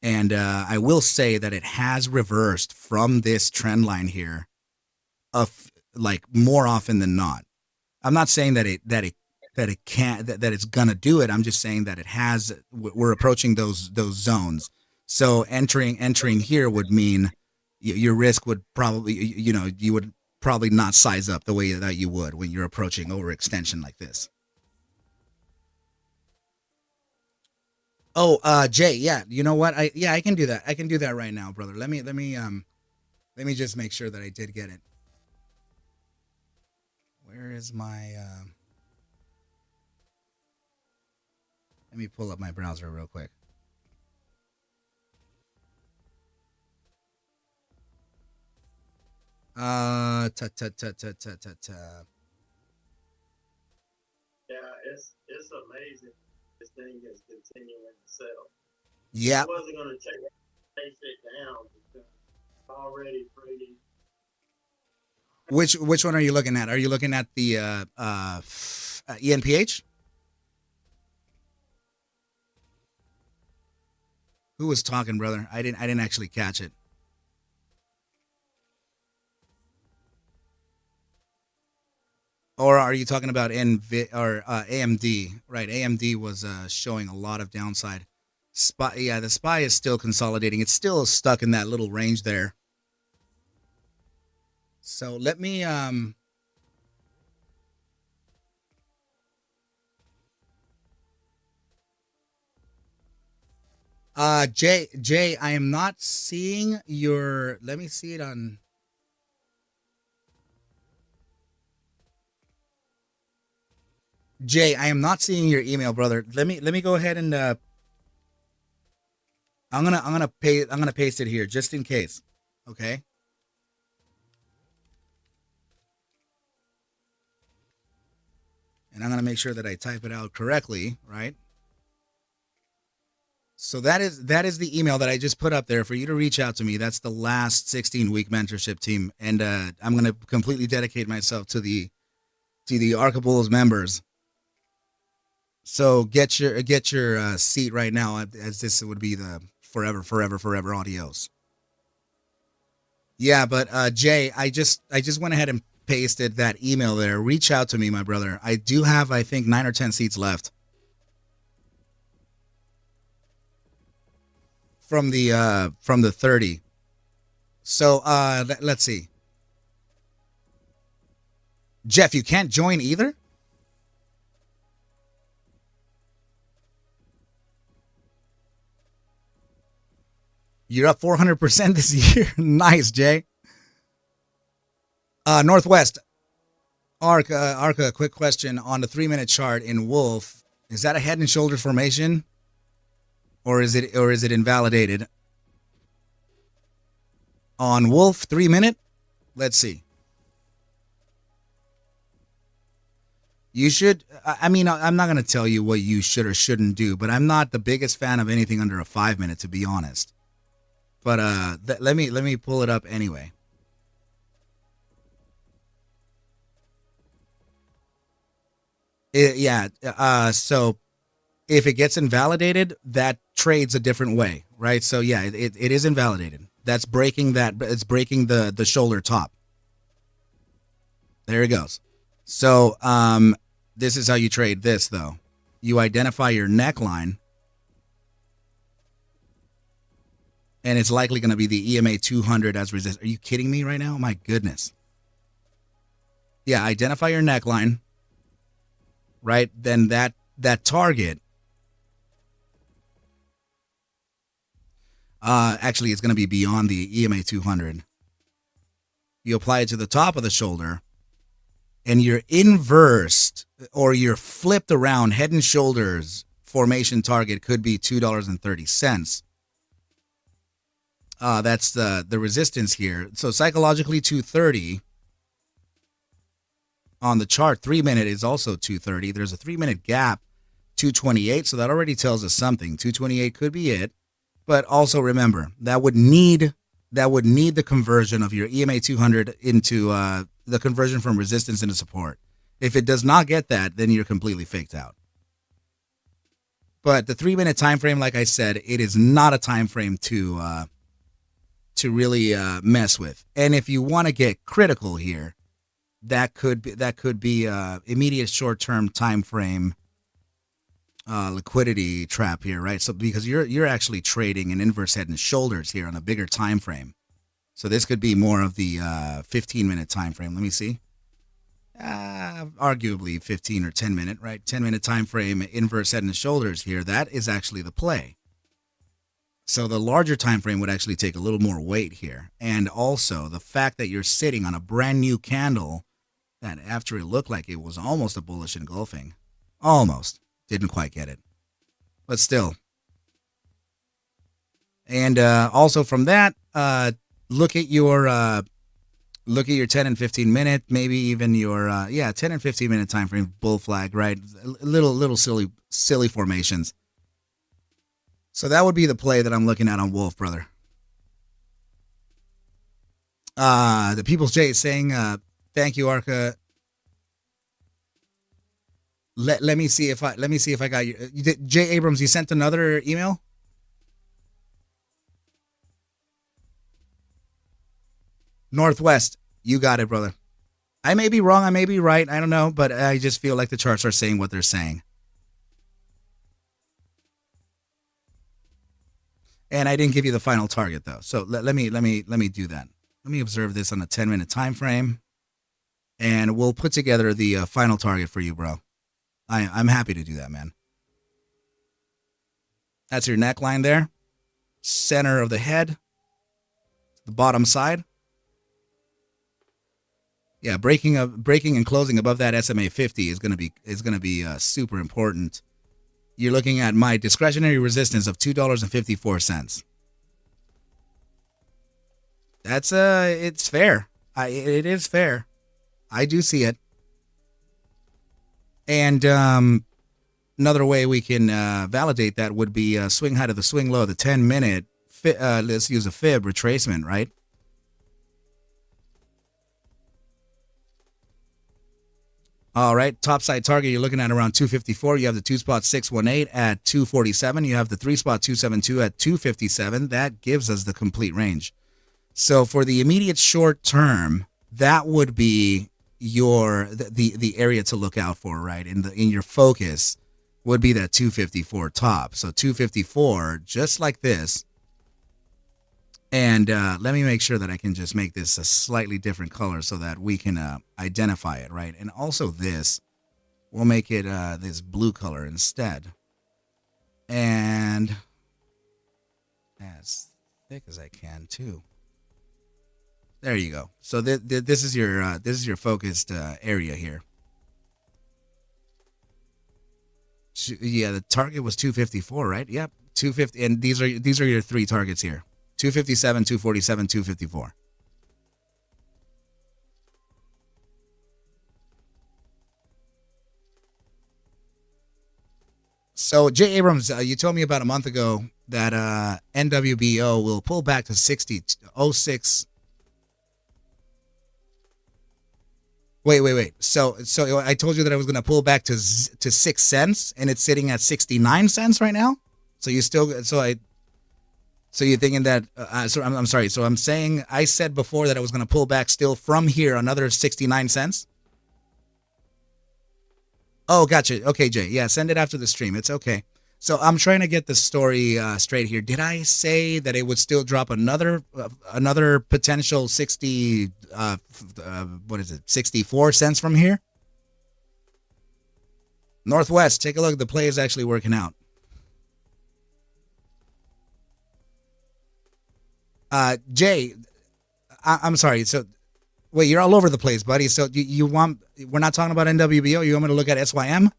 S1: And I will say that it has reversed from this trend line here, more often than not. I'm not saying that it's gonna do it. I'm just saying that it has. We're approaching those zones. So entering here would mean your risk would probably, you would probably not size up the way that you would when you're approaching overextension like this. Oh, Jay, yeah, you know what? I can do that. I can do that right now, brother. Let me just make sure that I did get it. Where is my let me pull up my browser real quick.
S3: Yeah, it's amazing. This thing is continuing to sell.
S1: Yeah.
S3: I wasn't going to chase it down because it's already pretty
S1: Which one are you looking at? Are you looking at the ENPH? Who was talking, brother? I didn't actually catch it. Or are you talking about AMD? Right, AMD was showing a lot of downside. SPY, yeah, the SPY is still consolidating. It's still stuck in that little range there. So let me Jay, I am not seeing your, let me see it on. Jay, I am not seeing your email, brother. Let me go ahead and I'm gonna paste it here just in case. Okay. And I'm gonna make sure that I type it out correctly, right? So that is the email that I just put up there for you to reach out to me. That's the last 16-week mentorship team, and I'm gonna completely dedicate myself to the Arca Bulls members. So get your seat right now, as this would be the forever audios. Yeah, but Jay, I just went ahead and pasted that email there. Reach out to me, my brother. I do have, I think, 9 or 10 seats left from the 30. So let's see. Jeff, you can't join either? You're up 400% this year. Nice, Jay. Northwest. Arca, quick question on the 3-minute chart in Wolf. Is that a head and shoulders formation? Or is it invalidated? On Wolf 3-minute? Let's see. You should, I mean, I'm not going to tell you what you should or shouldn't do, but I'm not the biggest fan of anything under a 5-minute, to be honest. But let me pull it up anyway. So if it gets invalidated, that trades a different way, right? So yeah, it is invalidated. That's breaking that. It's breaking the shoulder top. There it goes. So this is how you trade this, though. You identify your neckline. And it's likely going to be the EMA 200 as resistance. Are you kidding me right now? My goodness. Yeah, identify your neckline. Right? Then that target actually is going to be beyond the EMA 200. You apply it to the top of the shoulder, and your inversed or your flipped around head and shoulders formation target could be $2.30. That's the resistance here. So psychologically 230 on the chart. 3-minute is also 230. There's a 3-minute gap, 228. So that already tells us something. 228 could be it. But also remember, that would need the conversion of your EMA 200 into the conversion from resistance into support. If it does not get that, then you're completely faked out. But the 3-minute time frame, like I said, it is not a time frame to really mess with. And if you want to get critical here, that could be immediate short-term time frame liquidity trap here, right? So because you're actually trading an inverse head and shoulders here on a bigger time frame. So this could be more of the 15-minute time frame. Let me see. Arguably 15 or 10-minute, right? 10-minute time frame inverse head and shoulders here. That is actually the play. So the larger time frame would actually take a little more weight here. And also the fact that you're sitting on a brand new candle that after it looked like it was almost a bullish engulfing. Almost. Didn't quite get it. But still. And also from that, look at your 10 and 15 minute, maybe even your 10 and 15 minute time frame bull flag, right? Little silly formations. So that would be the play that I'm looking at on Wolf, brother. The People's J is saying Thank you, Arca. Let me see if I got you. Jay Abrams, you sent another email? Northwest, you got it, brother. I may be wrong, I may be right, I don't know, but I just feel like the charts are saying what they're saying. And I didn't give you the final target though. So let me do that. Let me observe this on a 10-minute time frame, and we'll put together the final target for you, bro. I'm happy to do that, man. That's your neckline there. Center of the head. The bottom side. Yeah, breaking and closing above that SMA 50 is gonna be super important. You're looking at my discretionary resistance of $2.54. That's it's fair. It is fair. I do see it. And another way we can validate that would be swing high to the swing low, the 10-minute. Let's use a fib retracement, right? All right, top side target, you're looking at around 254. You have the 2-spot 618 at 247. You have the 3-spot 272 at 257. That gives us the complete range. So for the immediate short term, that would be your the area to look out for, right? In your focus would be that 254 top. So 254, just like this. And let me make sure that I can just make this a slightly different color so that we can identify it, right? And also this, we'll make it this blue color instead. And as thick as I can too. There you go. So this is your focused area here. Yeah, the target was 254, right? Yep, 250, and these are your three targets here. 257, 247, 254. So Jay Abrams, you told me about a month ago that NWBO will pull back to 60.06. Wait. So I told you that I was going to pull back to 6 cents, and it's sitting at 69 cents right now. So you still So you're thinking that? I'm sorry. So I'm saying I said before that I was going to pull back still from here another 69 cents. Oh, gotcha. Okay, Jay. Yeah, send it after the stream. It's okay. So I'm trying to get the story straight here. Did I say that it would still drop another potential 64 cents from here? Northwest, take a look. The play is actually working out. Jay, I'm sorry. So, wait, you're all over the place, buddy. So you want? We're not talking about NWBO. You want me to look at SYM?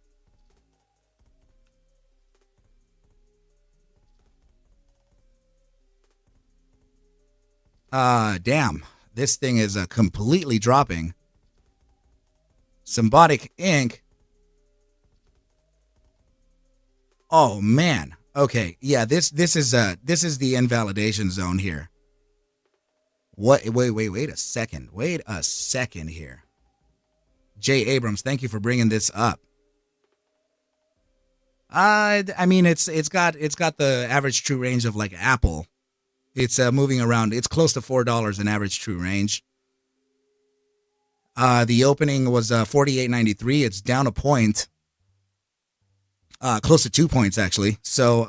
S1: Damn. This thing is completely dropping. Symbiotic ink. Oh man. Okay. Yeah. This is the invalidation zone here. What? Wait a second. Wait a second here. Jay Abrams, thank you for bringing this up. I mean, it's got the average true range of like Apple. It's moving around. It's close to $4 in average true range. The opening was 48.93. It's down a point. Close to 2 points actually. So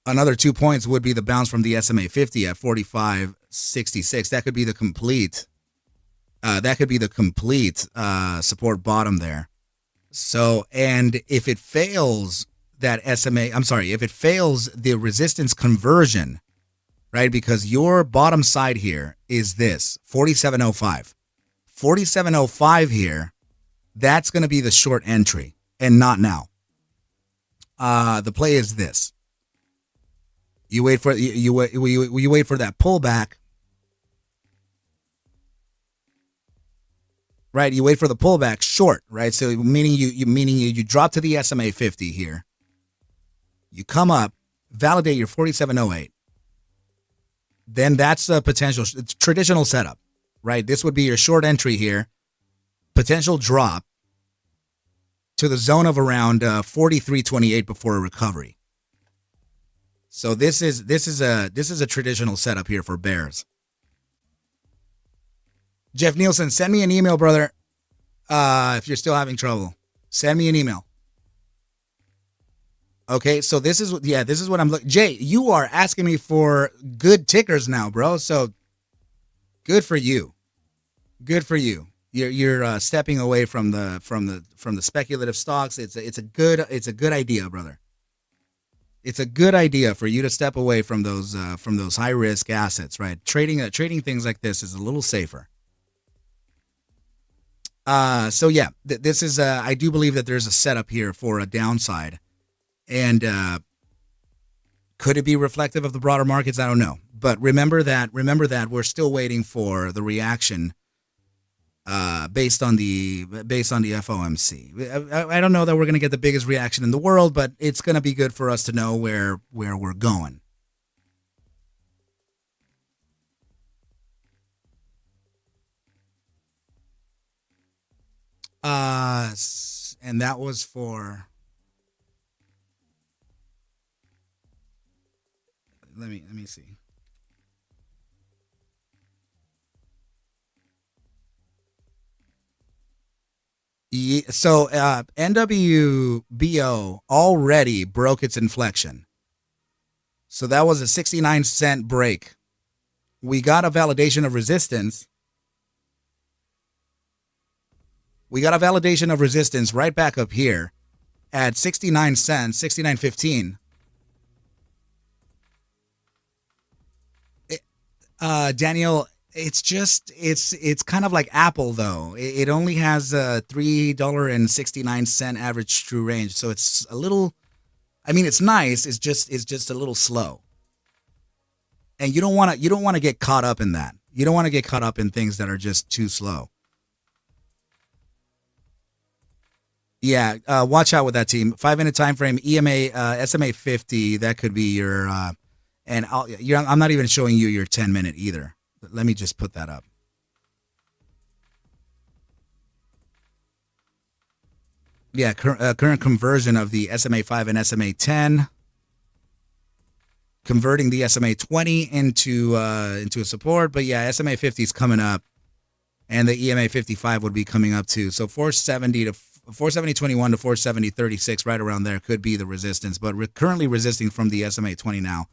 S1: another 2 points would be the bounce from the SMA 50 at 45.66. That could be the complete. Support bottom there. So, and if it fails that SMA, if it fails the resistance conversion, right? Because your bottom side here is this 47.05. 47.05 here, that's going to be the short entry and not now. The play is this. You wait for you wait for that pullback. Right, you wait for the pullback short, right? So meaning you drop to the SMA 50 here. You come up, validate your 47.08. Then that's a potential traditional setup. right? This would be your short entry here. Potential drop to the zone of around 43.28 before a recovery. So this is a traditional setup here for bears. Jeff Nielsen, send me an email, brother. If you're still having trouble, send me an email. Okay, so this is what I'm looking. Jay, you are asking me for good tickers now, bro. So good for you. Good for you. You're stepping away from the speculative stocks. It's a good idea, brother. It's a good idea for you to step away from those high risk assets, right? Trading things like this is a little safer. So yeah, this is I do believe that there's a setup here for a downside, and could it be reflective of the broader markets? I don't know, but remember that we're still waiting for the reaction based on the FOMC. I don't know that we're going to get the biggest reaction in the world, but it's going to be good for us to know where we're going. And that was for. Let me see. Yeah, so NWBO already broke its inflection. So that was a 69-cent break. We got a validation of resistance. Right back up here at 69 cents, 69.15. Daniel, it's kind of like Apple though. It only has a $3.69 average true range, so it's a little. I mean, it's nice. It's just a little slow. And you don't want to get caught up in that. You don't want to get caught up in things that are just too slow. Yeah, watch out with that team. 5-minute time frame, EMA, SMA 50. That could be your. And I'm not even showing you your 10-minute either. But let me just put that up. Yeah, current conversion of the SMA 5 and SMA 10. Converting the SMA 20 into a support. But yeah, SMA 50 is coming up. And the EMA 55 would be coming up too. So 470.21 to 470.36, right around there, could be the resistance. But we're currently resisting from the SMA 20 now.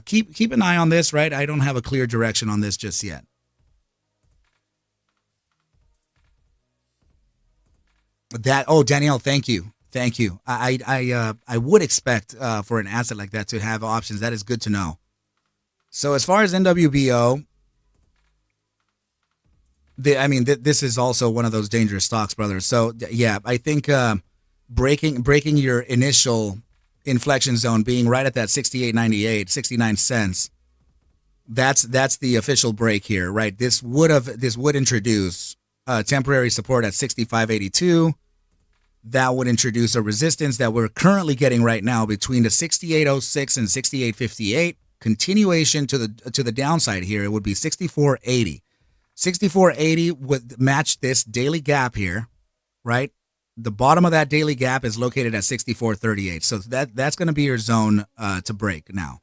S1: Keep an eye on this, right? I don't have a clear direction on this just yet. Danielle, thank you. I would expect for an asset like that to have options. That is good to know. So as far as NWBO, this is also one of those dangerous stocks, brother. So yeah, I think breaking your initial inflection zone, being right at that 68.98, 69 cents. That's the official break here, right? This would introduce temporary support at 65.82. That would introduce a resistance that we're currently getting right now between the 68.06 and 68.58. Continuation to the downside here, it would be 64.80. 64.80 would match this daily gap here, right? The bottom of that daily gap is located at 64.38. So that's going to be your zone to break now.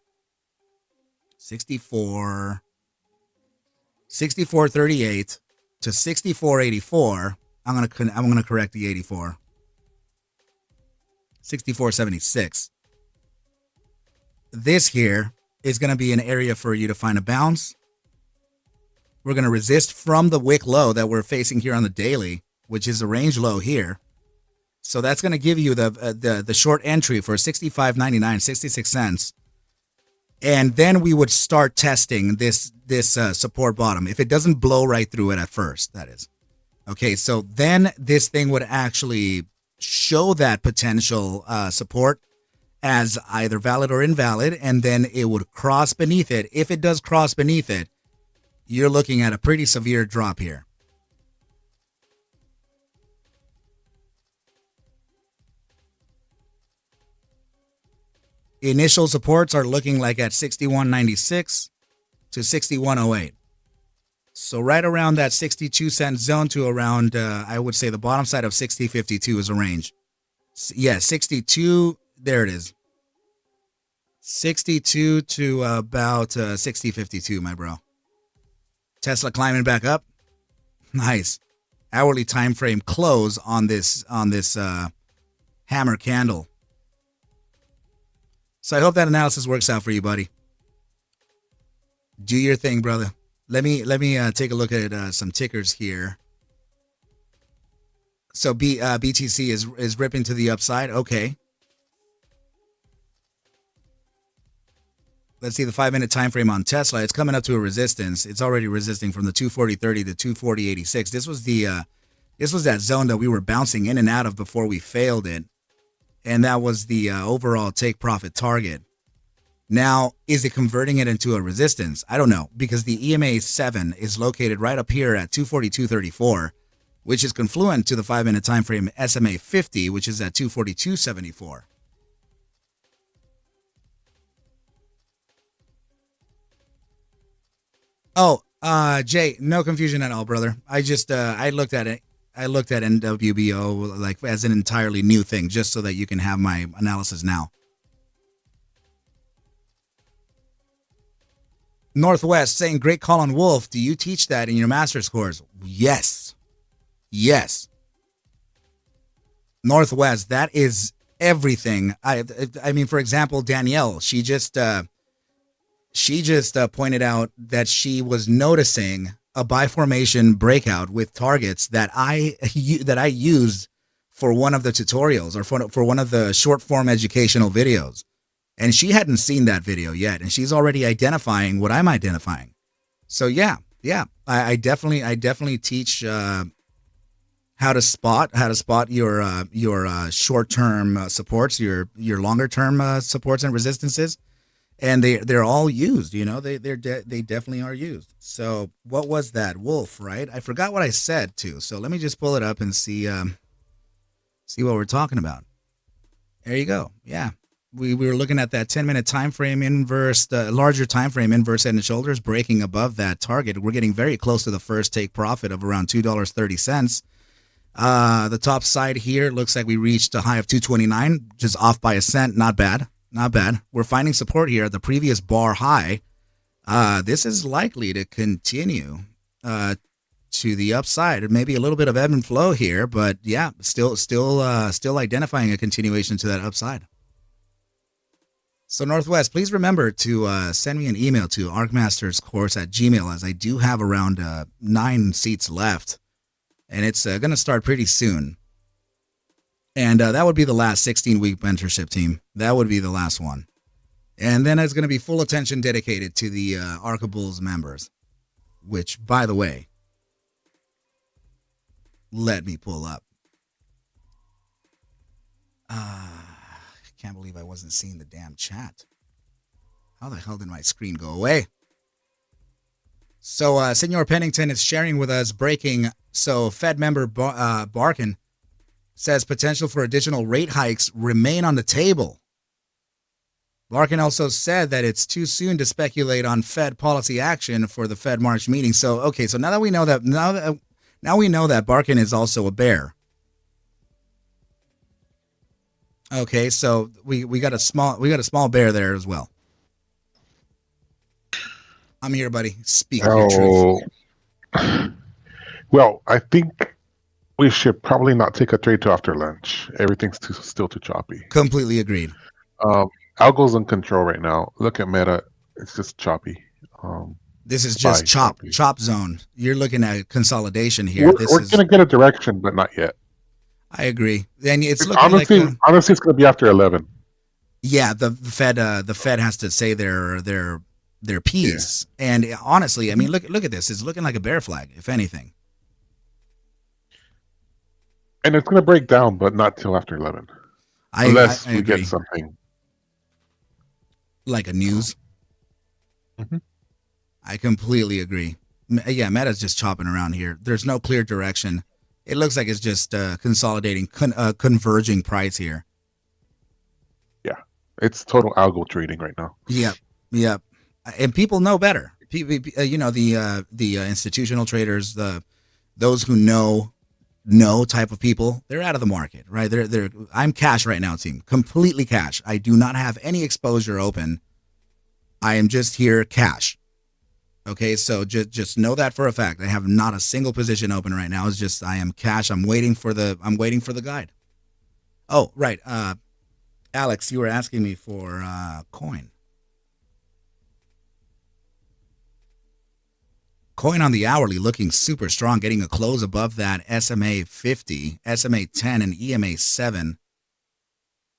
S1: 64.38 to 64.84. I'm going to correct the 84. 64.76. This here is going to be an area for you to find a bounce. We're going to resist from the wick low that we're facing here on the daily, which is a range low here. So that's going to give you the short entry for 65.99, 66 cents. And then we would start testing this support bottom. If it doesn't blow right through it at first, that is. Okay, so then this thing would actually show that potential support as either valid or invalid, and then it would cross beneath it. If it does cross beneath it, you're looking at a pretty severe drop here. Initial supports are looking like at 61.96 to 61.08. So right around that 62 cent zone to around, I would say the bottom side of 60.52 is a range. Yeah, 62. There it is. 62 to about 60.52, my bro. Tesla climbing back up. Nice. Hourly time frame close on this hammer candle. So I hope that analysis works out for you, buddy. Do your thing, brother. Let me take a look at some tickers here. So BTC is ripping to the upside. Okay. Let's see the 5-minute time frame on Tesla. It's coming up to a resistance. It's already resisting from the 240.30 to 240.86. This was that zone that we were bouncing in and out of before we failed it. And that was the overall take profit target. Now, is it converting it into a resistance? I don't know, because the EMA 7 is located right up here at 242.34, which is confluent to the 5-minute time frame SMA 50, which is at 242.74. Oh, Jay, no confusion at all, brother. I just I looked at it. I looked at NWBO like as an entirely new thing, just so that you can have my analysis now. Northwest saying, great call on Wolf. Do you teach that in your master's course? Yes. Yes. Northwest, that is everything. I mean, for example, Danielle, she just pointed out that she was noticing a buy formation breakout with targets that I used for one of the tutorials or for one of the short form educational videos. And she hadn't seen that video yet, and she's already identifying what I'm identifying. So yeah, I definitely teach how to spot your short term supports, your longer term supports and resistances, and they're all used. You know, they definitely are used. So what was that, Wolf? Right? I forgot what I said too. So let me just pull it up and see what we're talking about. There you go. Yeah. We were looking at that 10-minute time frame inverse, the larger time frame inverse head and shoulders breaking above that target. We're getting very close to the first take profit of around $2.30. The top side here looks like we reached a high of 229, just off by a cent. Not bad. Not bad. We're finding support here at the previous bar high. This is likely to continue to the upside. Maybe a little bit of ebb and flow here, but yeah, still identifying a continuation to that upside. So Northwest, please remember to send me an email to ArcMastersCourse@gmail.com, as I do have around 9 seats left, and it's going to start pretty soon. And that would be the last 16-week mentorship team. That would be the last one. And then it's going to be full attention dedicated to the Arca Bulls members, which, by the way, let me pull up. Can't believe I wasn't seeing the damn chat. How the hell did my screen go away? So Senor Pennington is sharing with us breaking. So Fed member Barkin says potential for additional rate hikes remain on the table. Larkin also said that it's too soon to speculate on Fed policy action for the Fed March meeting. So okay, so now we know that Barkin is also a bear. Okay, so we got a small bear there as well. I'm here, buddy. Speak your truth.
S2: Well, I think we should probably not take a trade till after lunch. Everything's still too choppy.
S1: Completely agreed.
S2: Algo's in control right now. Look at Meta; it's just choppy.
S1: This is just chop zone. You're looking at consolidation here.
S2: We're going to get a direction, but not yet.
S1: I agree. And it's looking
S2: honestly,
S1: like
S2: honestly, it's going to be after 11.
S1: Yeah, the Fed has to say their piece. Yeah. And honestly, I mean, look at this. It's looking like a bear flag, if anything.
S2: And it's going to break down, but not till after 11, unless we get something
S1: like a news.
S2: Mm-hmm.
S1: I completely agree. Yeah, Meta's just chopping around here. There's no clear direction. It looks like it's just consolidating, converging price here.
S2: Yeah, it's total algo trading right now.
S1: Yep. And people know better. You know, the institutional traders, those who know type of people, they're out of the market, right? I'm cash right now, team, completely cash. I do not have any exposure open. I am just here cash. Okay, so just know that for a fact. I have not a single position open right now. It's just I am cash. I'm waiting for the guide. Oh, right. Alex, you were asking me for coin. Coin on the hourly looking super strong, getting a close above that SMA 50, SMA 10, and EMA 7.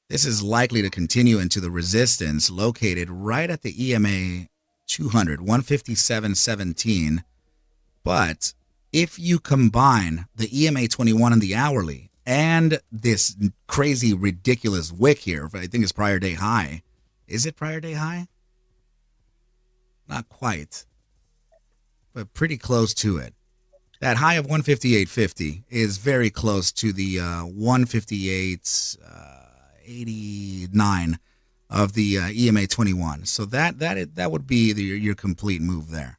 S1: This is likely to continue into the resistance located right at the EMA 200, 157.17. But if you combine the EMA 21 and the hourly and this crazy, ridiculous wick here, I think it's prior day high. Is it prior day high? Not quite, but pretty close to it. That high of 158.50 is very close to the 158.89 of the EMA 21. So that would be your complete move there.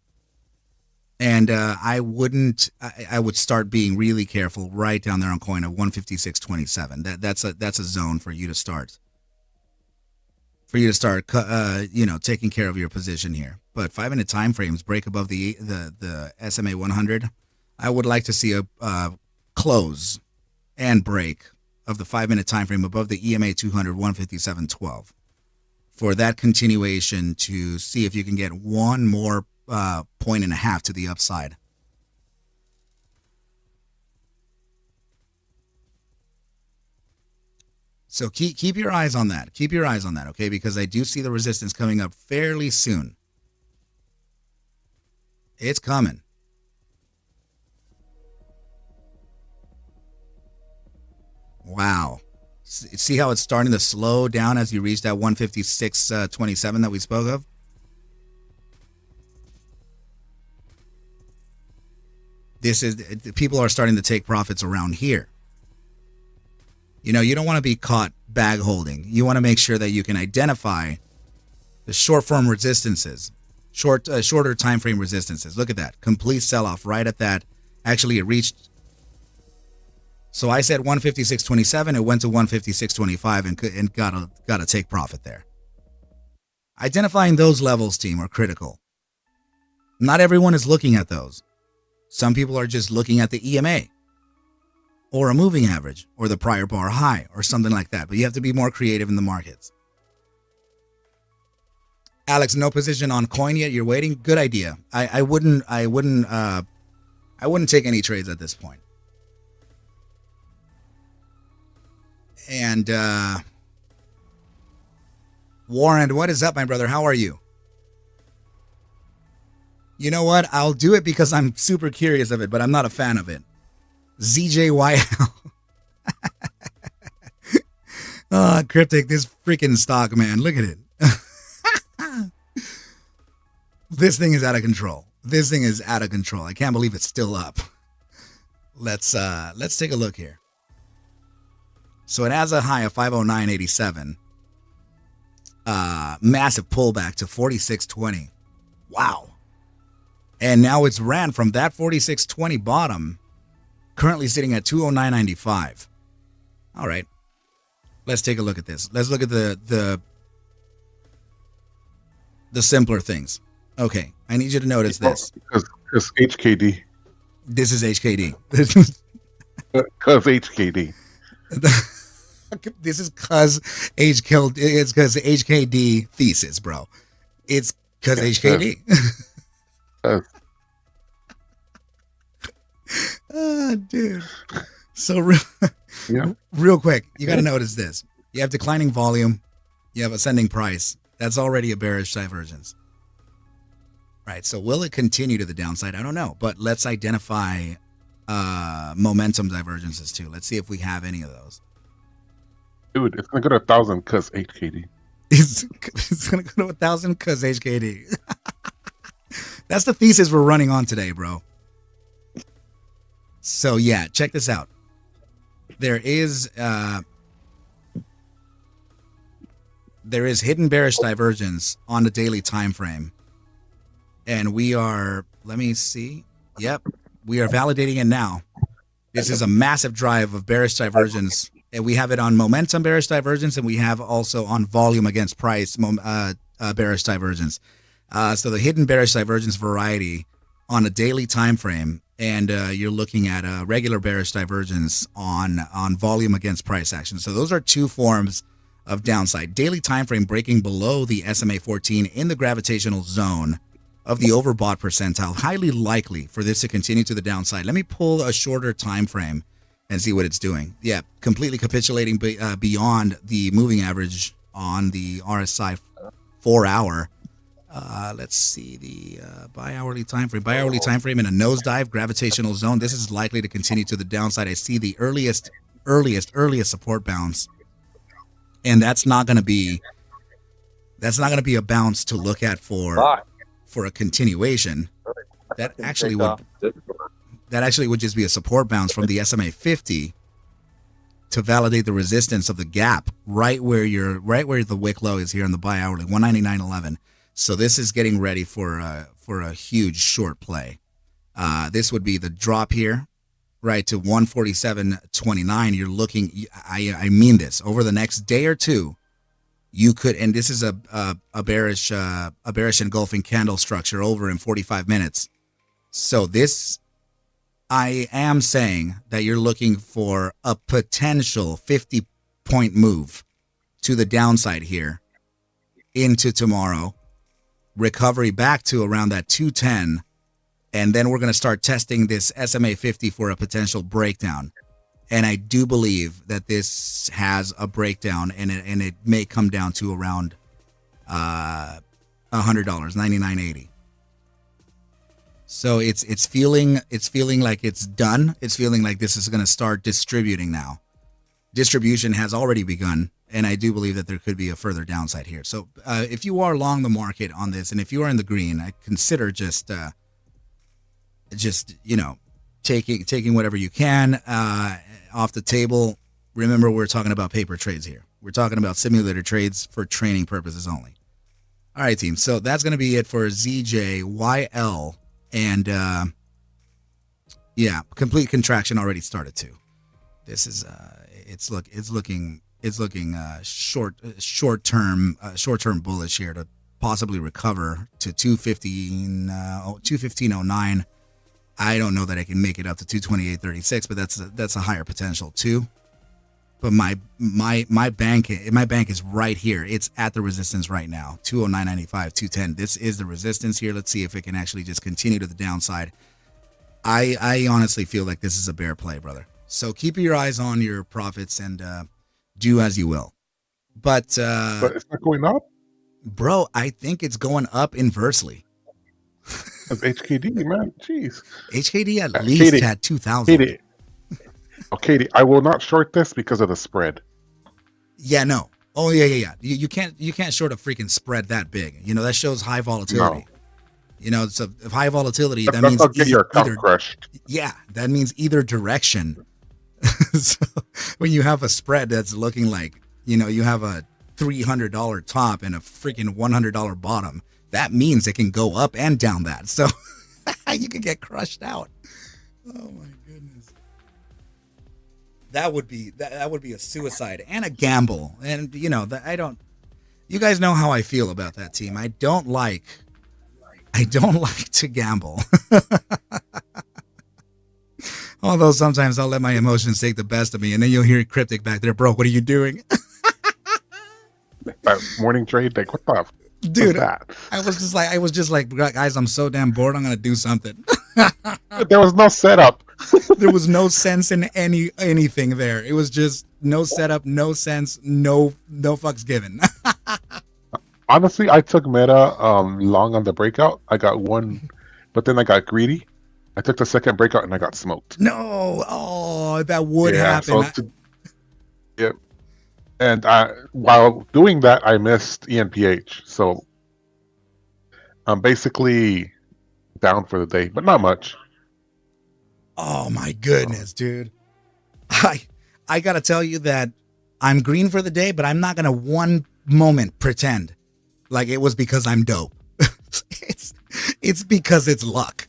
S1: And I would start being really careful right down there on coin at 156.27. That's a zone for you to start. For you to start, taking care of your position here. But 5-minute time frames break above the SMA 100. I would like to see a close and break of the 5-minute time frame above the EMA 200, 157.12. For that continuation to see if you can get one more point and a half to the upside. So keep your eyes on that. Keep your eyes on that, okay? Because I do see the resistance coming up fairly soon. It's coming. Wow. See how it's starting to slow down as you reach that 156.27 that we spoke of? People are starting to take profits around here. You know, you don't want to be caught bag holding. You want to make sure that you can identify the short form resistances, shorter time frame resistances. Look at that. Complete sell off right at that. Actually, it reached. So I said 156.27. It went to 156.25 and got to take profit there. Identifying those levels, team, are critical. Not everyone is looking at those. Some people are just looking at the EMA or a moving average or the prior bar high or something like that. But you have to be more creative in the markets. Alex, no position on coin yet. You're waiting. Good idea. I wouldn't take any trades at this point. And Warren, what is up, my brother? How are you? You know what? I'll do it because I'm super curious of it, but I'm not a fan of it. ZJYL. Cryptic, this freaking stock, man. Look at it. This thing is out of control. This thing is out of control. I can't believe it's still up. Let's take a look here. So it has a high of 509.87. Massive pullback to 46.20. Wow. And now it's ran from that 46.20 bottom, currently sitting at 209.95. All right. Let's take a look at this. Let's look at the simpler things. Okay. I need you to notice this.
S2: Because HKD.
S1: This is HKD.
S2: Because HKD.
S1: This is because it's because HKD thesis, bro. It's because HKD. Dude. So real quick, you got to notice this. You have declining volume. You have ascending price. That's already a bearish divergence. Right. So will it continue to the downside? I don't know. But let's identify momentum divergences too. Let's see if we have any of those.
S2: Dude, it's going to go to 1,000 because HKD.
S1: It's going to go to 1,000 because HKD. That's the thesis we're running on today, bro. So yeah, check this out. There is hidden bearish divergence on the daily time frame And we are, let me see. Yep, we are validating it now. This is a massive drive of bearish divergence, and we have it on momentum bearish divergence, and we have also on volume against price bearish divergence. So the hidden bearish divergence variety on a daily time frame, and you're looking at a regular bearish divergence on volume against price action. So those are two forms of downside. Daily time frame breaking below the SMA 14 in the gravitational zone of the overbought percentile, highly likely for this to continue to the downside. Let me pull a shorter time frame and see what it's doing. Yeah, completely capitulating beyond the moving average on the RSI 4-hour. Let's see the bi-hourly time frame. Bi-hourly time frame in a nosedive gravitational zone. This is likely to continue to the downside. I see the earliest support bounce, and that's not going to be a bounce to look at for a continuation. That actually would just be a support bounce from the SMA 50 to validate the resistance of the gap right where the wick low is here in the bi-hourly 199.11. So this is getting ready for a huge short play. This would be the drop here, right, to 147.29. You're looking. I mean this. Over the next day or two, you could, and this is a bearish engulfing candle structure over in 45 minutes. So this, I am saying that you're looking for a potential 50-point move to the downside here into tomorrow. Recovery back to around that 210, and then we're going to start testing this SMA 50 for a potential breakdown. And I do believe that this has a breakdown, and it may come down to around $100, $99.80. So it's feeling like it's done. It's feeling like this is going to start distributing now. Distribution has already begun, and I do believe that there could be a further downside here. So if you are long the market on this, and if you are in the green, I consider just taking whatever you can off the table. Remember, we're talking about paper trades here. We're talking about simulator trades for training purposes only. All right, team. So that's going to be it for ZJYL, and complete contraction already started too. This is it's looking short term bullish here to possibly recover to 215.09. I don't know that I can make it up to 228.36, but that's a higher potential too. But my bank is right here. It's at the resistance right now, 209.95, 210. This is the resistance here. Let's see if it can actually just continue to the downside. I honestly feel like this is a bear play, brother. So keep your eyes on your profits and do as you will. But
S2: it's not going up?
S1: Bro, I think it's going up inversely.
S2: That's HKD, man. Jeez.
S1: HKD at least
S2: Katie,
S1: had 2,000.
S2: Katie, I will not short this because of the spread.
S1: Yeah, no. Oh, yeah. You can't short a freaking spread that big. You know, that shows high volatility.
S2: No.
S1: You know, so if high volatility, that
S2: means
S1: means
S2: get your account crushed.
S1: Yeah, that means either direction. So when you have a spread that's looking like, you know, you have a $300 top and a freaking $100 bottom, that means it can go up and down that. So you can get crushed out. Oh my goodness. That would be a suicide and a gamble. And you know, you guys know how I feel about that team. I don't like to gamble. Although sometimes I'll let my emotions take the best of me, and then you'll hear Cryptic back there, bro, what are you doing?
S2: That morning trade, like, what the
S1: dude,
S2: that?
S1: I was just like, guys, I'm so damn bored, I'm gonna do something.
S2: There was no setup.
S1: There was no sense in anything there. It was just no setup, no sense, no fucks given.
S2: Honestly, I took meta long on the breakout. I got one, but then I got greedy. I took the second breakout and I got smoked.
S1: No, that would happen.
S2: Yep. And while doing that, I missed ENPH. So I'm basically down for the day, but not much.
S1: Oh my goodness, dude. I gotta tell you that I'm green for the day, but I'm not gonna one moment pretend like it was because I'm dope. It's because it's luck.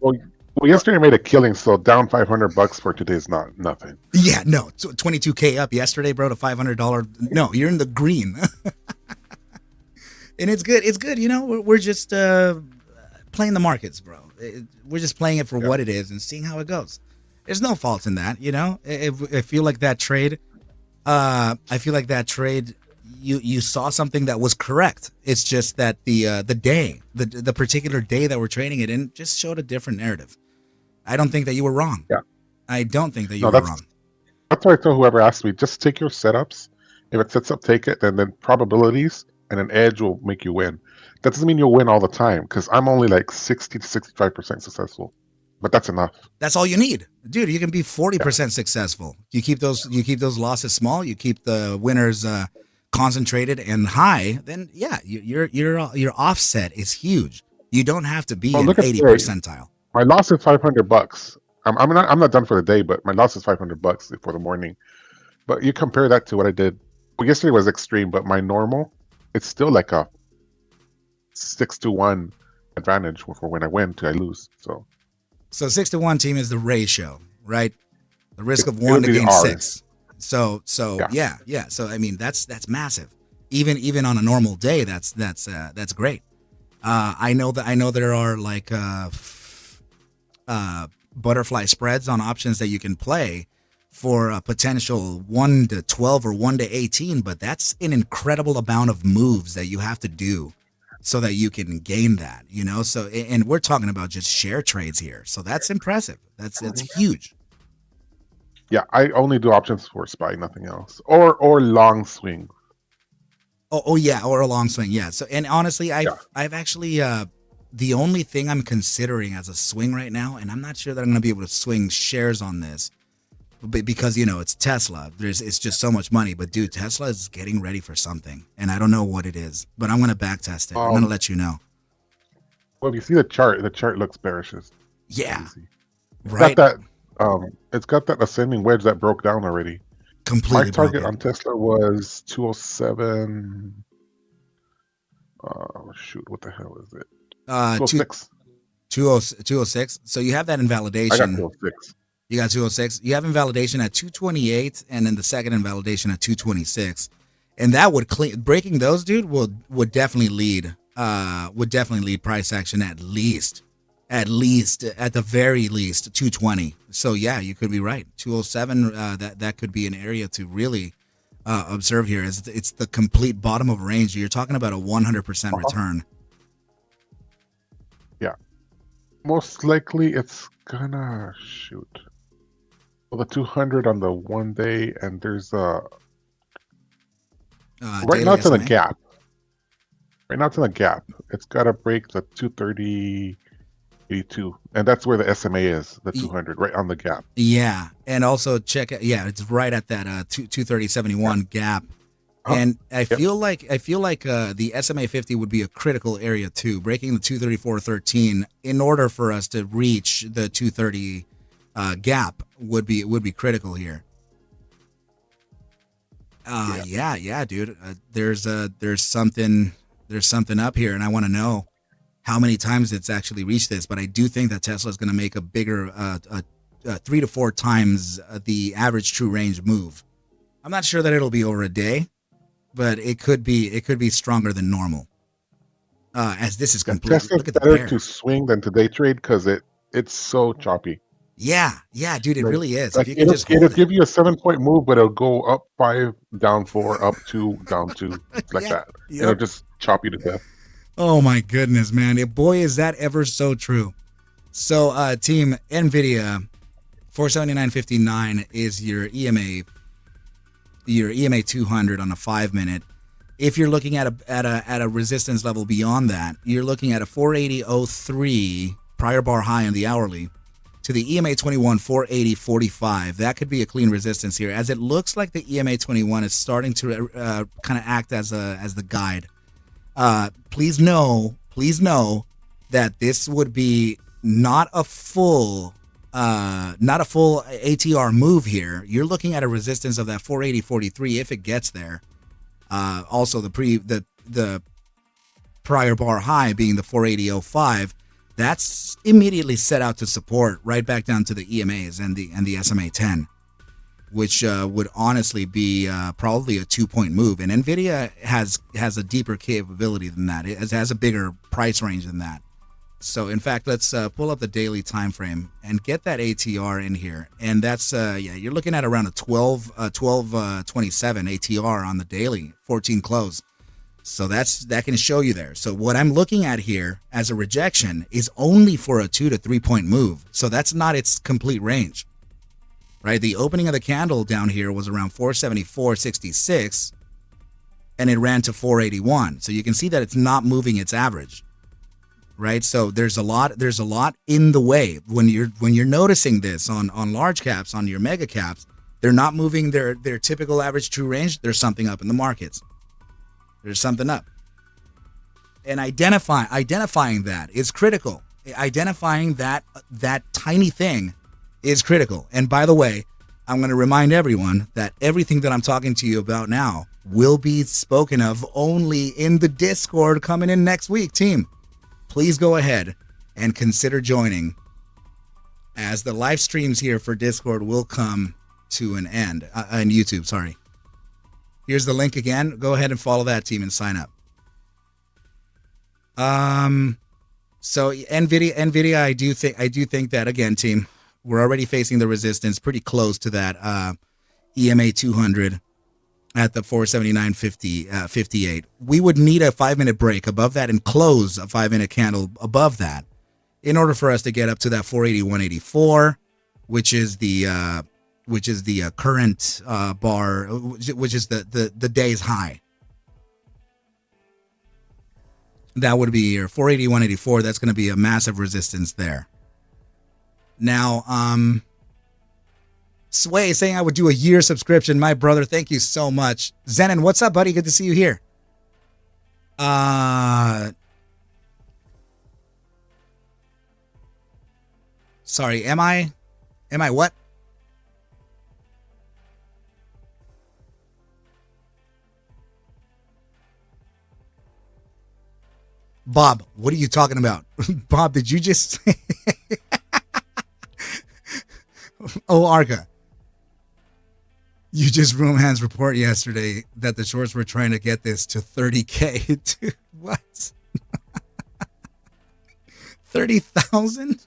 S2: Well, yesterday I made a killing, so down $500 for today is not nothing.
S1: Yeah, no, 22K up yesterday, bro, to $500. No, you're in the green. And it's good. It's good. You know, we're just playing the markets, bro. We're just playing it for what it is and seeing how it goes. There's no fault in that, you know. I feel like that trade. You saw something that was correct. It's just that the particular day that we're trading it in just showed a different narrative. I don't think that you were wrong.
S2: Yeah.
S1: I don't think that you were wrong.
S2: That's why I tell whoever asks me, just take your setups. If it sets up, take it, and then probabilities and an edge will make you win. That doesn't mean you'll win all the time, because I'm only like 60 to 65% successful. But that's enough.
S1: That's all you need, dude. You can be 40% successful. You keep those losses small. You keep the winners concentrated and high. Then your offset is huge. You don't have to be in 80 percentile.
S2: My loss is $500. I'm not done for the day, but my loss is $500 for the morning. But you compare that to what I did. Well, yesterday was extreme, but my normal, it's still like a 6-1 advantage for when I win to I lose. So
S1: 6-1 team is the ratio, right? The risk of 1 to gain 6. So yeah. So I mean that's massive. Even on a normal day, that's great. I know there are like butterfly spreads on options that you can play for a potential 1 to 12 or 1 to 18, but that's an incredible amount of moves that you have to do so that you can gain that, you know. So, and we're talking about just share trades here, so that's impressive. That's huge.
S2: Yeah, I only do options for SPY, nothing else, or long swing.
S1: Oh yeah, or a long swing. Yeah. So, and honestly, I've actually the only thing I'm considering as a swing right now, and I'm not sure that I'm going to be able to swing shares on this, because you know it's Tesla. It's just so much money. But dude, Tesla is getting ready for something, and I don't know what it is. But I'm going to back test it. I'm going to let you know.
S2: Well, if you see the chart looks bearish.
S1: Yeah.
S2: Right. It's got that ascending wedge that broke down already.
S1: Completely.
S2: My target on Tesla was 207. Shoot, what the hell is it? 206.
S1: 206. So you have that invalidation.
S2: I got 206.
S1: You got 206. You have invalidation at 228, and then the second invalidation at 226, and that would breaking those, dude, would definitely lead price action at the very least 220. So yeah, you could be right. 207. That could be an area to really observe here. As it's the complete bottom of range. You're talking about a 100% return.
S2: Yeah, most likely it's gonna shoot. Well, the 200 on the 1 day, and there's right now it's in a gap. Right now it's in a gap. It's got to break the 230.82, and that's where the SMA is, the 200, right on the gap.
S1: Yeah, and also check it. Yeah, it's right at that 230.71 gap. And I feel like the SMA 50 would be a critical area too, breaking the 234.13 in order for us to reach the 230 gap would be critical here. Yeah, dude. There's something up here, and I want to know how many times it's actually reached this. But I do think that Tesla is going to make a bigger 3 to 4 times the average true range move. I'm not sure that it'll be over a day, but it could be stronger than normal. As this is completely
S2: Tesla's better to swing than to day trade because it's so choppy.
S1: Yeah, dude, it really is.
S2: Like, it'll give you a 7-point move, but it'll go up 5, down 4, up 2, down 2, like that. Yep. It'll just chop you to death.
S1: Oh my goodness, man! Boy, is that ever so true. So, team NVIDIA 479.59 is your EMA 200 on a 5-minute. If you're looking at a resistance level beyond that, you're looking at a 480.03 prior bar high on the hourly to the EMA 21 480.45. That could be a clean resistance here, as it looks like the EMA 21 is starting to kind of act as the guide. Please know that this would be not a full ATR move here. You're looking at a resistance of that 480.43 if it gets there. Also the prior bar high being the 480.05, that's immediately set out to support right back down to the EMAs and the SMA 10, which would honestly be probably a 2-point move. And Nvidia has a deeper capability than that. It has a bigger price range than that. So in fact, let's pull up the daily time frame and get that ATR in here. And that's you're looking at around a 1227 ATR on the daily, 14 close. So that can show you there. So what I'm looking at here as a rejection is only for a 2 to 3 point move. So that's not its complete range, right? The opening of the candle down here was around 474.66 and it ran to 481. So you can see that it's not moving its average, right? So there's a lot in the way when you're noticing this on large caps, on your mega caps, they're not moving their typical average true range. There's something up in the markets. There's something up. And identifying that is critical. Identifying that tiny thing is critical. And by the way, I'm going to remind everyone that everything that I'm talking to you about now will be spoken of only in the Discord coming in next week, team. Please go ahead and consider joining, as the live streams here for Discord will come to an end. On YouTube, sorry. Here's the link again. Go ahead and follow that, team, and sign up. So Nvidia, I do think that, again, team, we're already facing the resistance pretty close to that EMA 200 at the 479.58. We would need a 5-minute break above that and close a 5-minute candle above that in order for us to get up to that 481.84, which is the current bar, which is the day's high. That would be your 481.84. That's going to be a massive resistance there. Now, Sway saying I would do a year subscription. My brother, thank you so much. Zenon, what's up, buddy? Good to see you here. Sorry, am I what? Bob, what are you talking about? Bob, did you just say? Oh, Arca. You just room hands report yesterday that the shorts were trying to get this to 30K. Dude, what? 30,000?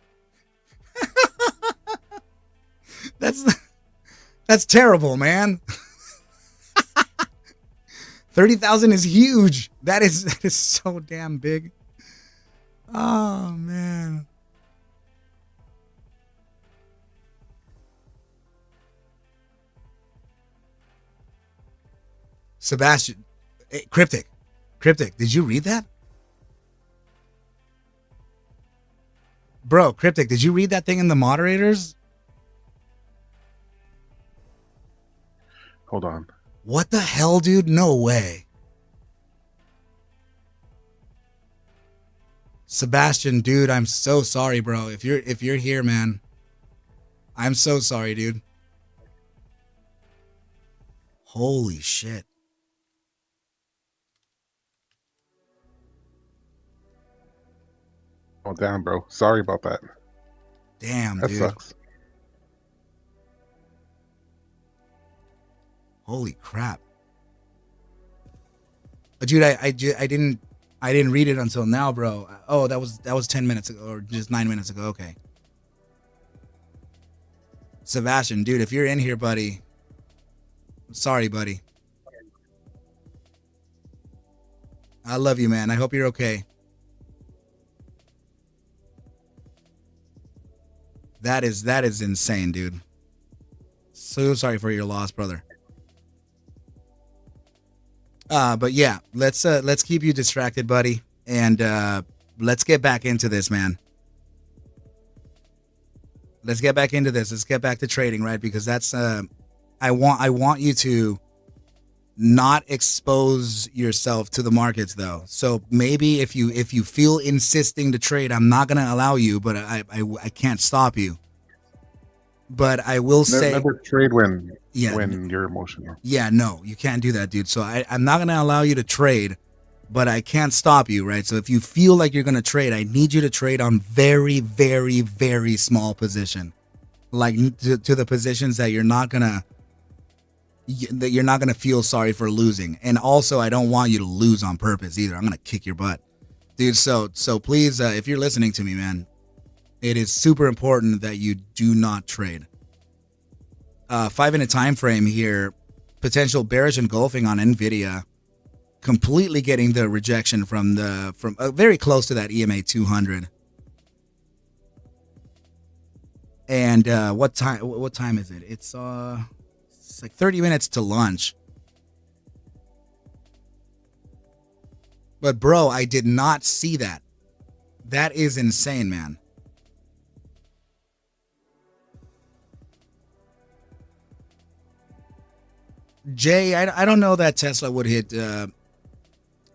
S1: That's terrible, man. 30,000 is huge. That is so damn big. Oh, man. Sebastian, hey, Cryptic, did you read that? Bro, Cryptic, did you read that thing in the moderators?
S2: Hold on.
S1: What the hell, dude? No way. Sebastian, dude, I'm so sorry, bro. If you're here, man, I'm so sorry, dude. Holy shit.
S2: Oh, damn, bro. Sorry about that.
S1: Damn,
S2: that
S1: dude.
S2: Sucks.
S1: Holy crap. Dude, I didn't read it until now, bro. Oh, that was 10 minutes ago, or just 9 minutes ago. Okay. Sebastian, dude, if you're in here, buddy, I'm sorry, buddy. I love you, man. I hope you're okay. That is insane, dude. So sorry for your loss, brother. But yeah, let's keep you distracted, buddy, and let's get back into this, man. Let's get back into this. Let's get back to trading, right? Because that's I want you to not expose yourself to the markets, though. So maybe if you feel insisting to trade, I'm not gonna allow you, but I can't stop you. But I will say,
S2: never trade when you're emotional.
S1: Yeah, no, you can't do that, dude. So I'm not gonna allow you to trade, but I can't stop you, right? So if you feel like you're going to trade, I need you to trade on very, very, very small position, like to the positions that you're not going to feel sorry for losing. And also, I don't want you to lose on purpose either. I'm going to kick your butt, dude. So please, if you're listening to me, man, it is super important that you do not trade. 5-minute time frame here, potential bearish engulfing on Nvidia, completely getting the rejection from very close to that EMA 200. And what time is it? It's like 30 minutes to lunch. But bro, I did not see that. That is insane, man. Jay, I don't know that Tesla would hit.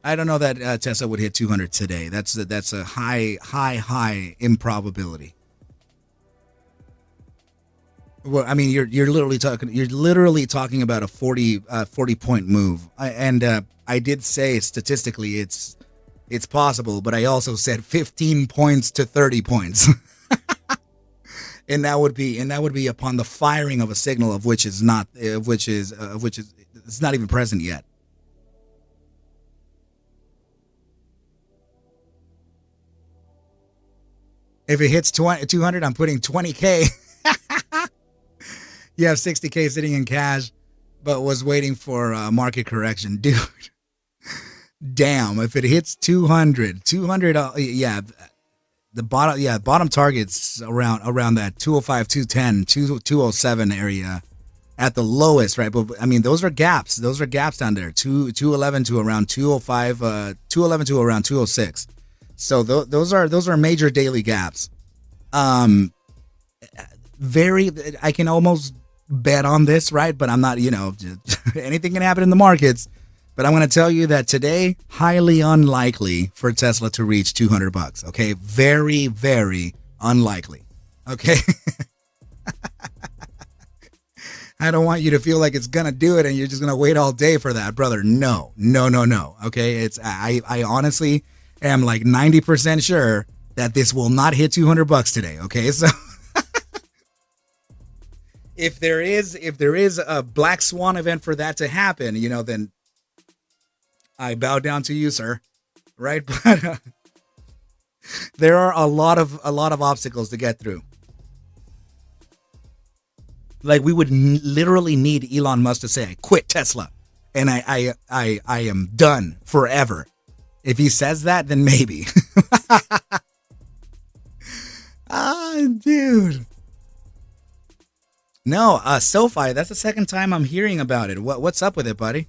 S1: I don't know that Tesla would hit 200 today. That's a high improbability. Well, I mean, you're literally talking about a 40 point move. I did say statistically it's possible, but I also said 15 points to 30 points. And that would be upon the firing of a signal of which it's not even present yet. If it hits 200, I'm putting 20K. You have 60K sitting in cash, but was waiting for a market correction, dude. Damn, if it hits 200, yeah. The bottom target's around that 205, 210, 207 area at the lowest, right? But I mean, those are gaps. Those are gaps down there. 211 to around 205, 211 to around 206. So those are major daily gaps. I can almost bet on this, right? But I'm not, anything can happen in the markets. But I'm going to tell you that today, highly unlikely for Tesla to reach $200. Okay, very, very unlikely. Okay, I don't want you to feel like it's gonna do it and you're just gonna wait all day for that, brother. No. Okay, I honestly am like 90% sure that this will not hit $200 today. Okay, so. If there is a black swan event for that to happen, then I bow down to you, sir. Right? But there are a lot of obstacles to get through. Like we would literally need Elon Musk to say, "I quit Tesla, and I am done forever." If he says that, then maybe. Dude. No, SoFi. That's the second time I'm hearing about it. What's up with it, buddy?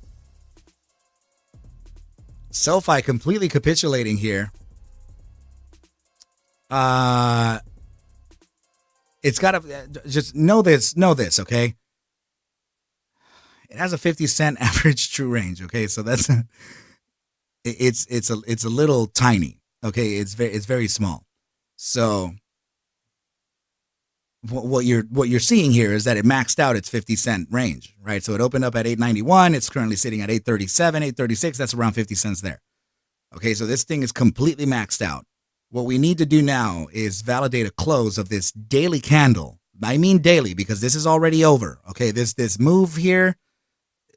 S1: SoFi completely capitulating here. It's got to just know this, okay? It has a 50-cent average true range, okay? So that's it's a little tiny, okay? It's very small. So what you're seeing here is that it maxed out its 50-cent range, right? So it opened up at 891. It's currently sitting at 837, 836. That's around 50 cents there. Okay, so this thing is completely maxed out. What we need to do now is validate a close of this daily candle. I mean daily because this is already over. Okay, this move here,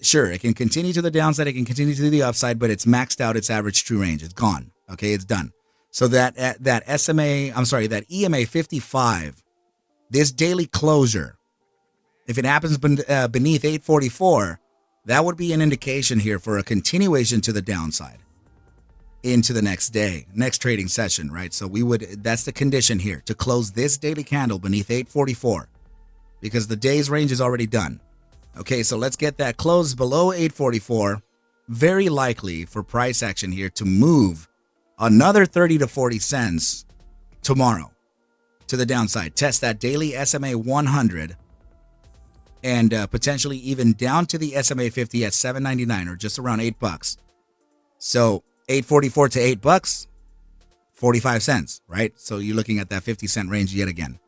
S1: sure, it can continue to the downside, it can continue to the upside, but it's maxed out its average true range. It's gone. Okay, it's done. So that EMA 55. This daily closure, if it happens beneath 844, that would be an indication here for a continuation to the downside into the next day, next trading session, right? So that's the condition here, to close this daily candle beneath 844 because the day's range is already done. Okay, so let's get that closed below 844. Very likely for price action here to move another 30 to 40 cents tomorrow to the downside. Test that daily SMA 100 and potentially even down to the SMA 50 at 7.99 or just around $8. So 844 to $8, 45 cents, right? So you're looking at that 50-cent range yet again.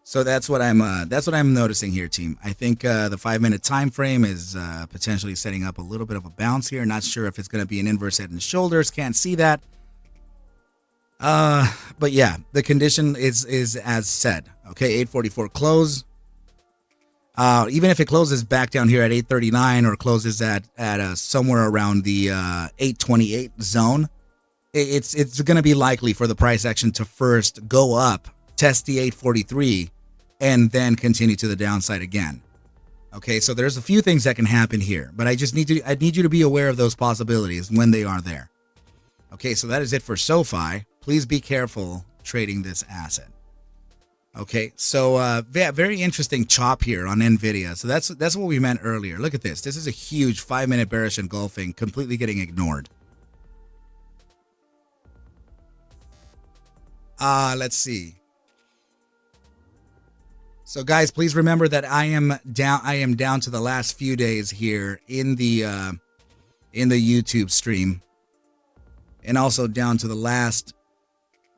S1: So that's what I'm noticing here, team. I think the 5-minute time frame is potentially setting up a little bit of a bounce here. Not sure if it's going to be an inverse head and shoulders. Can't see that. But yeah, the condition is as said. Okay, 844 close. Even if it closes back down here at 839 or closes at somewhere around the 828 zone, it's going to be likely for the price action to first go up, test the 843, and then continue to the downside again. Okay, so there's a few things that can happen here, but I need you to be aware of those possibilities when they are there. Okay, so that is it for SoFi. Please be careful trading this asset. Okay, so very interesting chop here on NVIDIA. So that's what we meant earlier. Look at this. This is a huge 5-minute bearish engulfing, completely getting ignored. Let's see. So guys, please remember that I am down to the last few days here in the YouTube stream, and also down to the last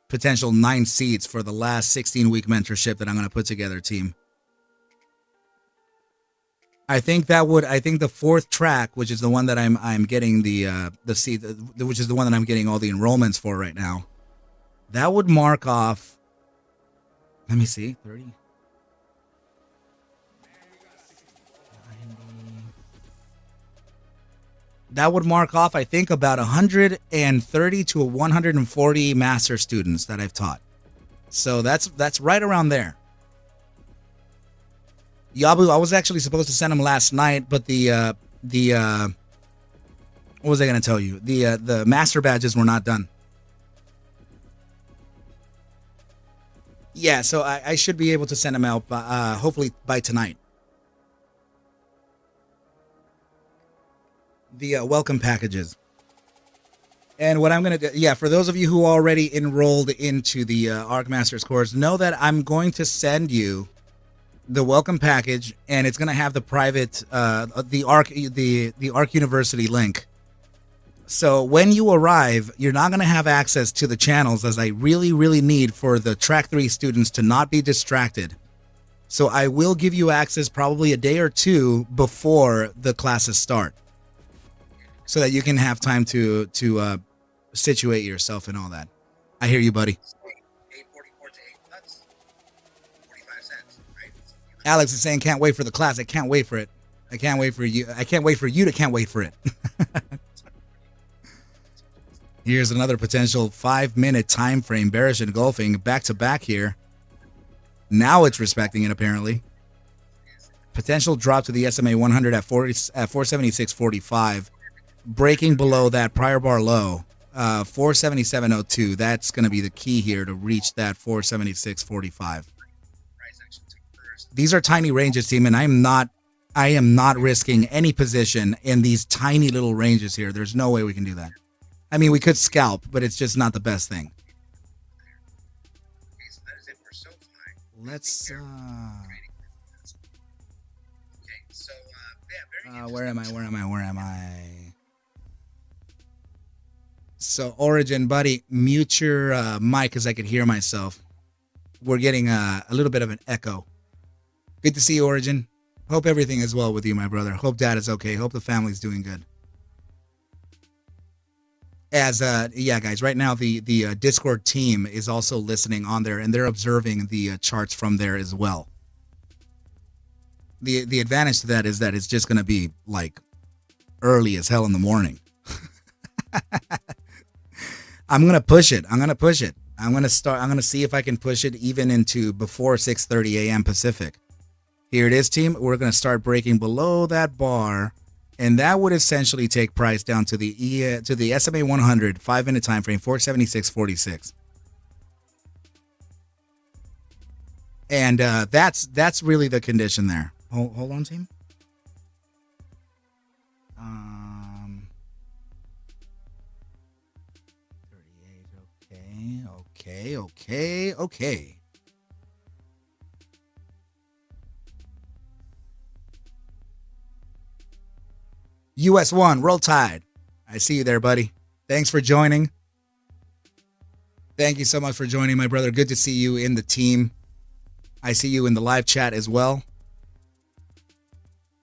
S1: potential 9 seats for the last 16-week mentorship that I'm going to put together, team. I think the fourth track, which is the one that I'm getting the seat, which is the one that I'm getting all the enrollments for right now, that would mark off. Let me see, 30. 90. That would mark off, I think, about 130 to 140 master students that I've taught. So that's right around there. Yabu, I was actually supposed to send them last night, but what was I going to tell you? The master badges were not done. Yeah, so I should be able to send them out hopefully by tonight. The welcome packages. And what I'm going to do, yeah, for those of you who already enrolled into the ArcMasters course, know that I'm going to send you the welcome package, and it's going to have the private, the Arc University link. So when you arrive, you're not going to have access to the channels, as I really, really need for the Track 3 students to not be distracted. So I will give you access probably a day or two before the classes start, so that you can have time to situate yourself and all that. I hear you, buddy. 844 to 8 bucks, 45 cents, right? Alex is saying, can't wait for the class. I can't wait for it. I can't wait for you. I can't wait for you to can't wait for it. Here's another potential 5-minute time frame bearish engulfing back to back here. Now it's respecting it, apparently. Potential drop to the SMA 100 at 476.45. Breaking below that prior bar low, 477.02. That's going to be the key here to reach that 476.45. These are tiny ranges, team, and I am not risking any position in these tiny little ranges here. There's no way we can do that. I mean, we could scalp, but it's just not the best thing. Let's where am I? So Origin, buddy, mute your mic because I could hear myself. We're getting a little bit of an echo. Good to see you, Origin. Hope everything is well with you, my brother. Hope dad is okay. Hope the family's doing good. Yeah, guys, right now the Discord team is also listening on there, and they're observing the charts from there as well. The advantage to that is that it's just going to be like early as hell in the morning. I'm going to push it. I'm going to see if I can push it even into before 6:30 a.m. Pacific. Here it is, team. We're going to start breaking below that bar, and that would essentially take price down to the SMA 100 5-minute time frame, 476.46. And that's really the condition there. Hold on, team. Okay. US 1, roll tide. I see you there, buddy. Thanks for joining. Thank you so much for joining, my brother. Good to see you in the team. I see you in the live chat as well.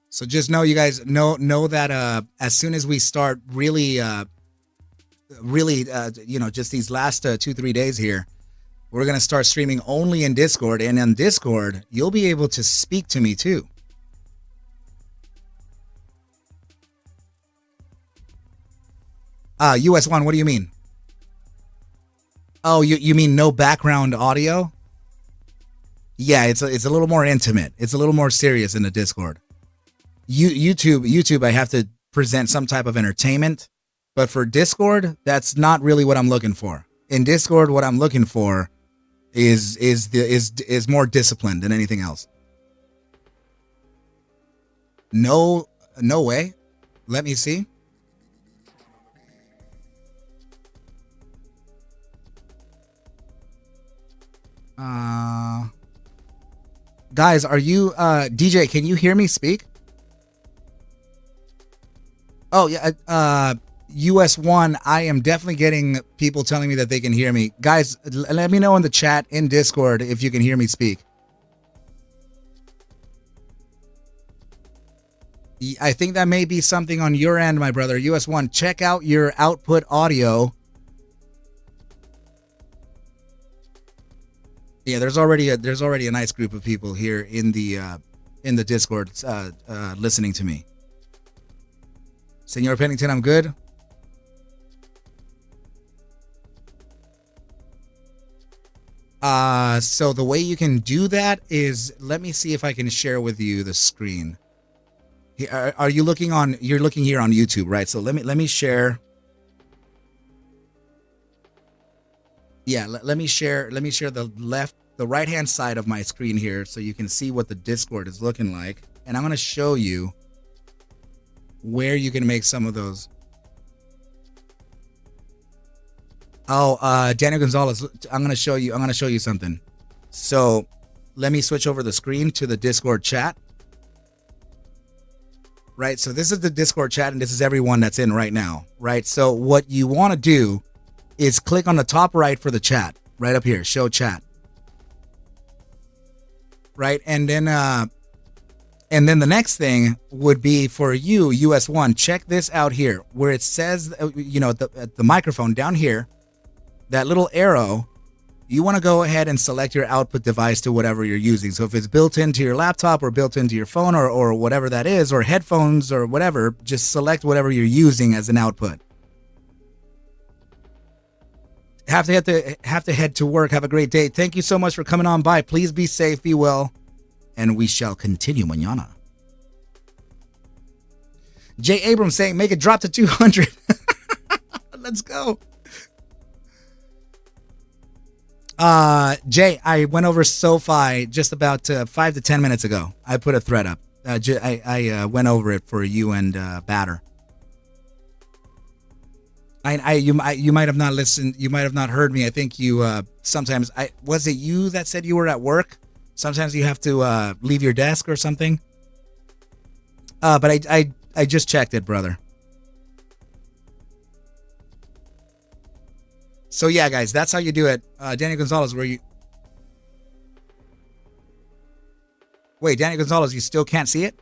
S1: So just know, you guys know that as soon as we start really, just these last 2-3 days here, we're going to start streaming only in Discord. And on Discord, you'll be able to speak to me too. US1, what do you mean? Oh, you mean no background audio? Yeah, it's a little more intimate. It's a little more serious in the Discord. YouTube, I have to present some type of entertainment, but for Discord, that's not really what I'm looking for. In Discord, what I'm looking for is more discipline than anything else. No way. Let me see. Guys, are you DJ? Can you hear me speak? Oh yeah, US1. I am definitely getting people telling me that they can hear me. Guys, let me know in the chat in Discord if you can hear me speak. I think that may be something on your end, my brother. US1, check out your output audio. Yeah, there's already a nice group of people here in the Discord listening to me. Senor Pennington, I'm good. So the way you can do that is, let me see if I can share with you the screen. Are you looking on? You're looking here on YouTube, right? So let me share. Yeah, let me share the right hand side of my screen here so you can see what the Discord is looking like, and I'm going to show you where you can make some of those. Oh, Daniel Gonzalez, I'm going to show you something. So let me switch over the screen to the Discord chat. Right, so this is the Discord chat, and this is everyone that's in right now, right? So what you want to do is click on the top right for the chat, right up here, show chat. Right, and then the next thing would be for you, US1, check this out here, where it says, the microphone down here, that little arrow. You want to go ahead and select your output device to whatever you're using. So if it's built into your laptop or built into your phone or whatever that is, or headphones or whatever, just select whatever you're using as an output. Have to head to work. Have a great day. Thank you so much for coming on by. Please be safe, be well, and we shall continue mañana. Jay Abrams saying, make it drop to 200. Let's go. Jay, I went over SoFi just about 5 to 10 minutes ago. I put a thread up. I went over it for you and Batter. You might have not listened. You might have not heard me. I think you sometimes. Was it you that said you were at work? Sometimes you have to leave your desk or something. But I just checked it, brother. So yeah, guys, that's how you do it. Danny Gonzalez, where you... Wait, Danny Gonzalez, you still can't see it?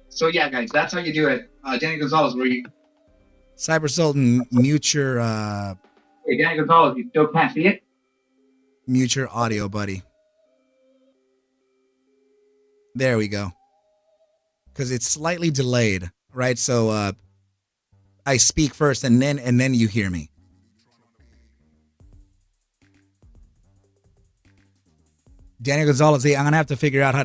S1: So yeah, guys, that's how you do it. Danny Gonzalez, where you... Cyber Sultan, mute your... Hey, Danny Gonzalez, you still can't see it? Mute your audio, buddy. There we go. Because it's slightly delayed, right? So, I speak first and then you hear me. Daniel Gonzalez, I'm gonna have to figure out how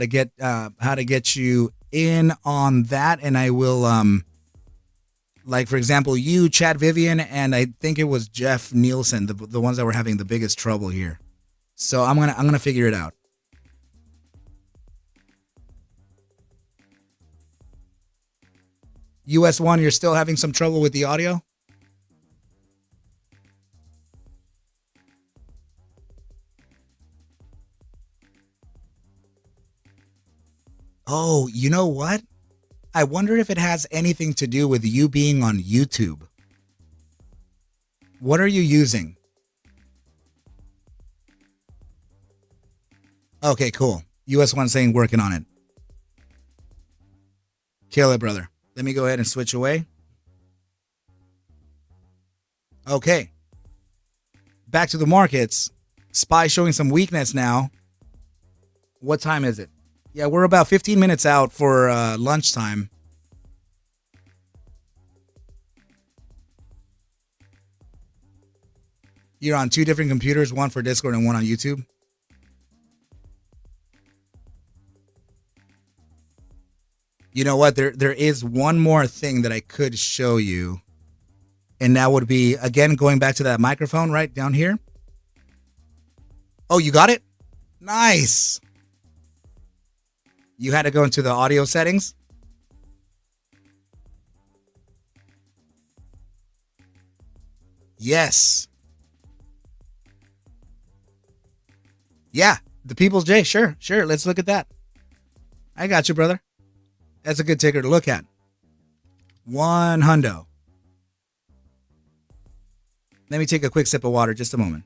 S1: to get you in on that, and I will like for example you, Chad Vivian, and I think it was Jeff Nielsen, the ones that were having the biggest trouble here. So I'm gonna figure it out. US1, you're still having some trouble with the audio? Oh, you know what? I wonder if it has anything to do with you being on YouTube. What are you using? Okay, cool. US one saying working on it. Kill it, brother. Let me go ahead and switch away. Okay. Back to the markets. SPY showing some weakness now. What time is it? Yeah, we're about 15 minutes out for lunchtime. You're on two different computers, one for Discord and one on YouTube. You know what? There is one more thing that I could show you. And that would be, again, going back to that microphone right down here. Oh, you got it? Nice. You had to go into the audio settings. Yes. Yeah, the People's J. Sure. Let's look at that. I got you, brother. That's a good ticker to look at. 100. Let me take a quick sip of water. Just a moment.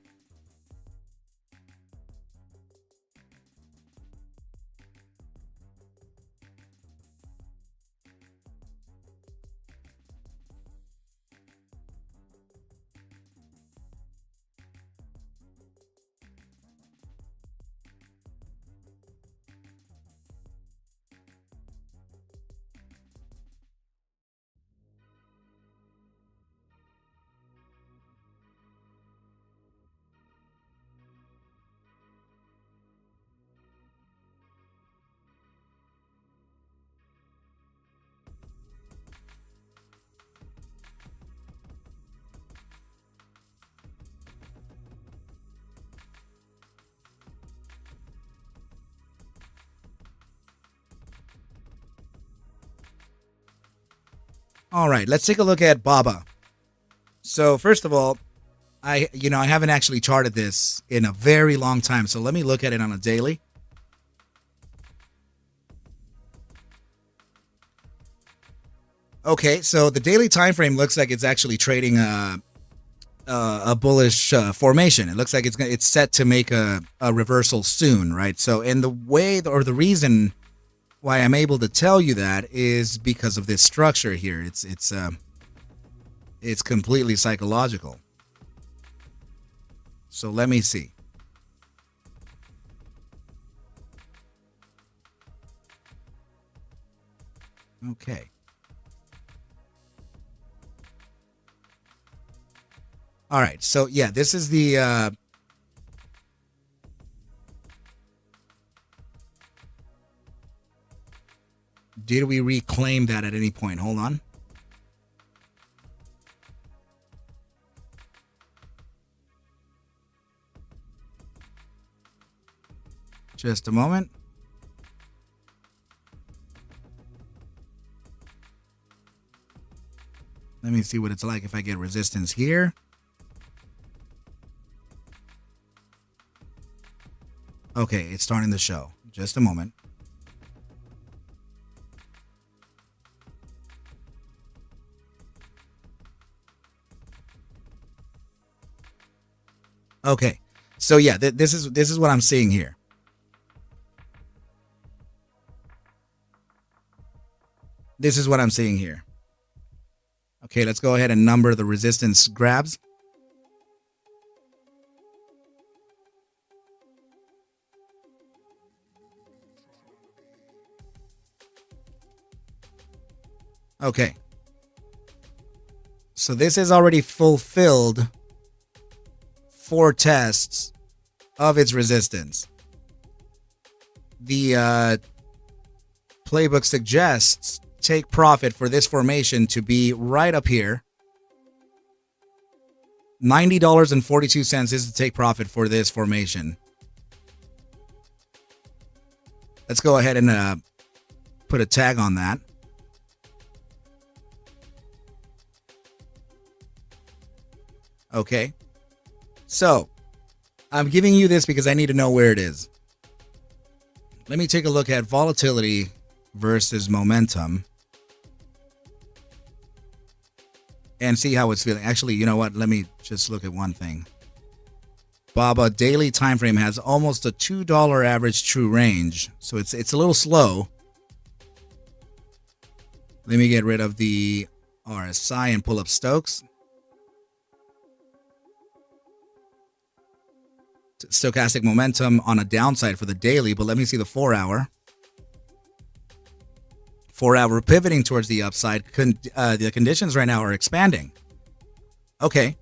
S1: All right, let's take a look at BABA. So first of all, I haven't actually charted this in a very long time. So let me look at it on a daily. Okay, so the daily time frame looks like it's actually trading a bullish formation. It looks like it's set to make a reversal soon, right? So, and the way or the reason why I'm able to tell you that is because of this structure here. It's completely psychological. So let me see. Okay. All right. So yeah, this is the did we reclaim that at any point? Hold on. Just a moment. Let me see what it's like if I get resistance here. Okay, it's starting to show. Just a moment. Okay, so yeah, this is what I'm seeing here. This is what I'm seeing here. Okay, let's go ahead and number the resistance grabs. Okay. So this has already fulfilled 4 tests of its resistance. The playbook suggests take profit for this formation to be right up here. $90.42 is the take profit for this formation. Let's go ahead and put a tag on that. Okay. So, I'm giving you this because I need to know where it is. Let me take a look at volatility versus momentum and see how it's feeling. Actually, you know what? Let me just look at one thing. Baba daily time frame has almost a $2 average true range, so it's a little slow. Let me get rid of the RSI and pull up Stokes. Stochastic momentum on a downside for the daily, but let me see the 4-hour. 4-hour pivoting towards the upside. The conditions right now are expanding. Okay.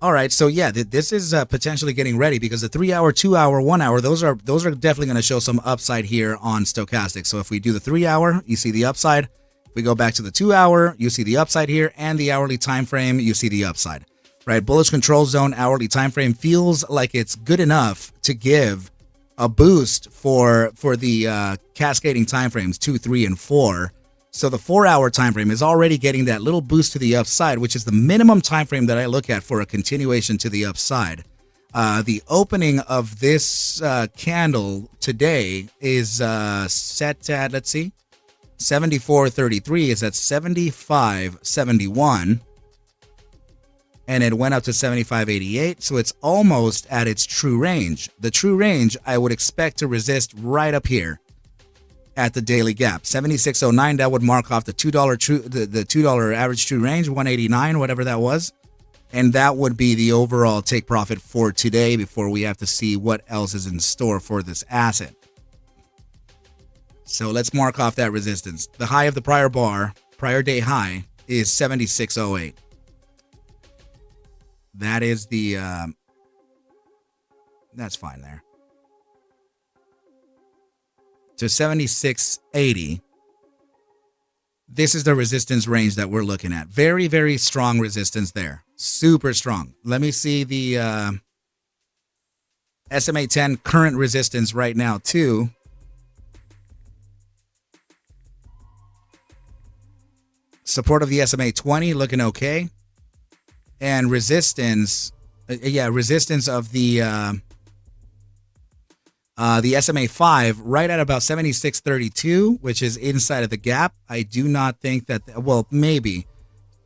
S1: All right. So yeah, this is potentially getting ready because the 3-hour, 2-hour, 1-hour, those are definitely going to show some upside here on stochastic. So if we do the 3-hour, you see the upside. If we go back to the 2-hour, you see the upside here, and the hourly time frame, you see the upside. Right? Bullish control zone hourly time frame feels like it's good enough to give a boost for the cascading time frames 2, 3, and 4. So the 4-hour time frame is already getting that little boost to the upside, which is the minimum time frame that I look at for a continuation to the upside. The opening of this candle today is set at, let's see, 74.33 is at 75.71, and it went up to 75.88, so it's almost at its true range. The true range I would expect to resist right up here at the daily gap. 76.09, that would mark off the $2 average true range, 189, whatever that was. And that would be the overall take profit for today before we have to see what else is in store for this asset. So let's mark off that resistance. The high of the prior bar, prior day high, is 76.08. That is the, that's fine there. To 76.80. This is the resistance range that we're looking at. Very, very strong resistance there. Super strong. Let me see the SMA 10 current resistance right now too. Support of the SMA 20 looking okay. And resistance, resistance of the SMA 5 right at about 76.32, which is inside of the gap. I do not think that, well, maybe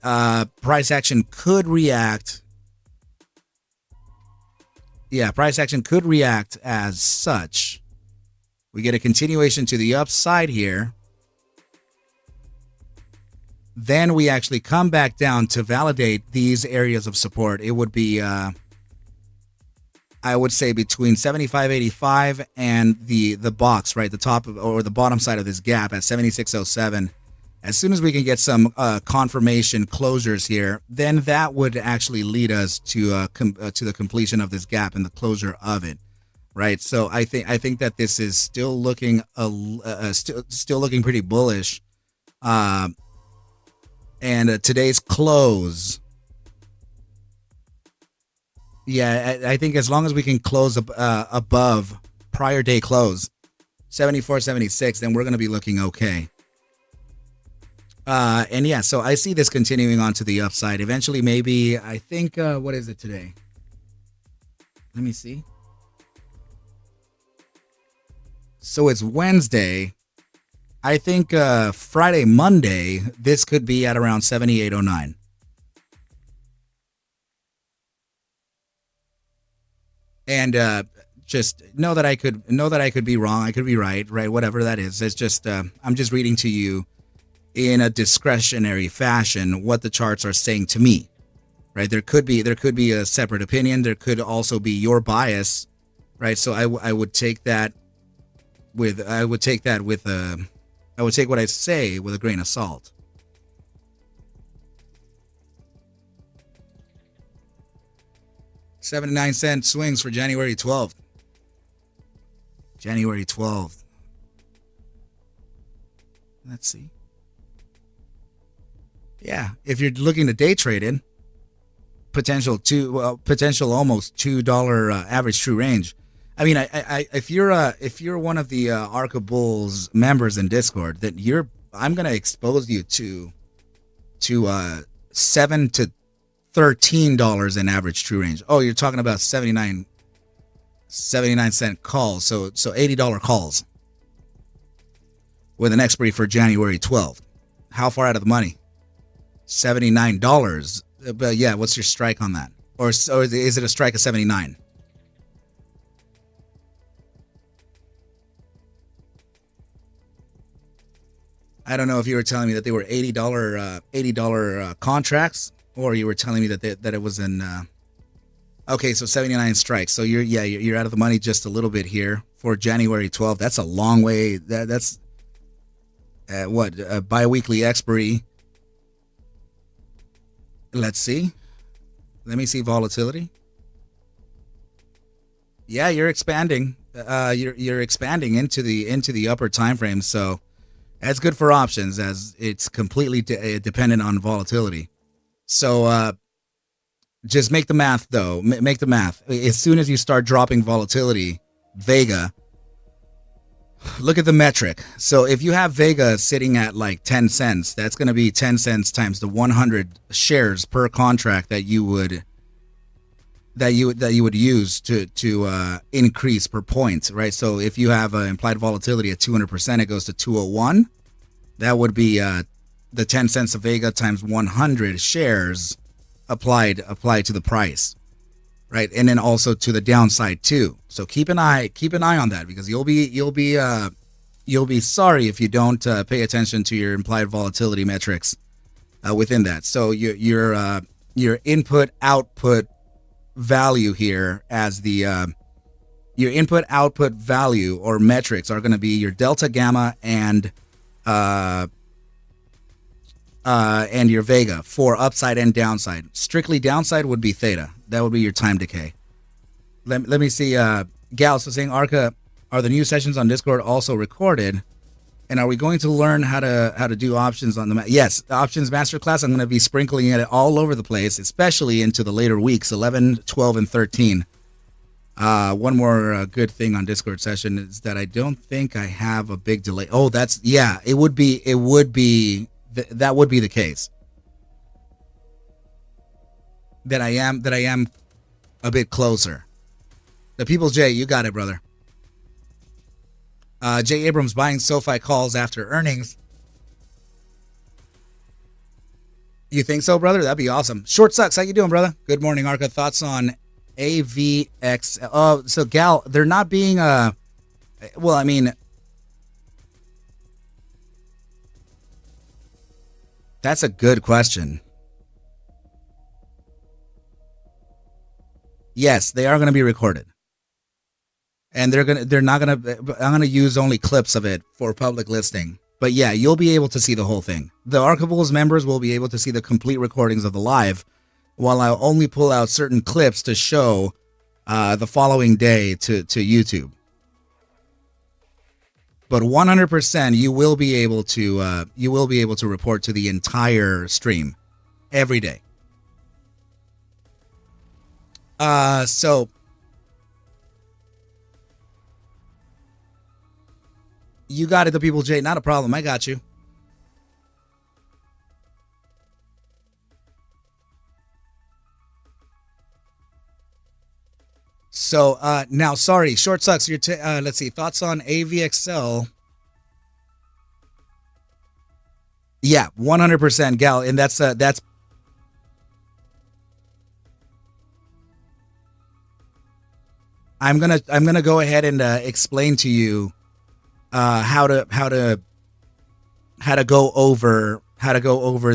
S1: price action could react. Yeah, price action could react as such. We get a continuation to the upside here. Then we actually come back down to validate these areas of support. It would be, I would say, between 75.85 and the box, right, the top of, or the bottom side of this gap at 76.07. As soon as we can get some confirmation closures here, then that would actually lead us to the completion of this gap and the closure of it, right? So I think that this is still looking still looking pretty bullish. And today's close, yeah, I think as long as we can close above prior day close, 74.76, then we're going to be looking okay. And yeah, so I see this continuing on to the upside. Eventually, maybe, I think, what is it today? Let me see. So it's Wednesday. I think Friday, Monday, this could be at around 78.09. And just know that I could be wrong. I could be right, whatever that is. It's just I'm just reading to you in a discretionary fashion what the charts are saying to me, right? There could be a separate opinion. There could also be your bias, right? So I would take what I say with a grain of salt. $0.79 swings for January 12th. January 12th. Let's see. Yeah, if you're looking to day trade in, potential almost $2 average true range. I mean, if you're one of the Arca Bulls members in Discord, then I'm gonna expose you to $7 to $13 in average true range. Oh, you're talking about 79 cent calls, so $80 calls with an expiry for January 12th. How far out of the money? $79. But yeah, what's your strike on that? Or is it a strike of 79? I don't know if you were telling me that they were $80 contracts, or you were telling me that it was in. Okay, so 79 strikes. So you're out of the money just a little bit here for January 12th. That's a long way. That's what a bi-weekly expiry. Let's see. Let me see volatility. Yeah, you're expanding. You're expanding into the upper time frame. So that's good for options, as it's completely dependent on volatility. So just make the math, though. Make the math. As soon as you start dropping volatility, Vega, look at the metric. So if you have Vega sitting at like 10 cents, that's going to be 10 cents times the 100 shares per contract that you would use to increase per point, right? So if you have an implied volatility at 200%, it goes to 201. That would be the 10 cents of Vega times 100 shares applied to the price, right? And then also to the downside too. So keep an eye on that, because you'll be sorry if you don't pay attention to your implied volatility metrics within that. So your input output value here, as the your input output value or metrics are going to be your delta, gamma, and your Vega for upside and downside. Strictly downside would be theta. That would be your time decay. Let me see. Gal, so saying, Arca, are the new sessions on Discord also recorded? And are we going to learn how to do options on the Yes, the options masterclass. I'm going to be sprinkling it all over the place, especially into the later weeks, 11, 12, and 13. One more good thing on Discord session is that I don't think I have a big delay. Oh, it would be that would be the case. That I am a bit closer. The People's J, you got it, brother. Jay Abrams buying SoFi calls after earnings. You think so, brother? That'd be awesome. Short Sucks, how you doing, brother? Good morning, Arca. Thoughts on AVX? Oh, so Gal, they're not being well, I mean, that's a good question. Yes, they are going to be recorded. And I'm going to use only clips of it for public listing. But yeah, you'll be able to see the whole thing. The Archivables members will be able to see the complete recordings of the live, while I'll only pull out certain clips to show the following day to YouTube. But 100% you will be able to report to the entire stream every day. So you got it, the People J. Not a problem. I got you. So now, sorry, Short Sucks. Let's see. Thoughts on AVXL? Yeah, 100%, Gal, and that's. I'm gonna go ahead and explain to you how to go over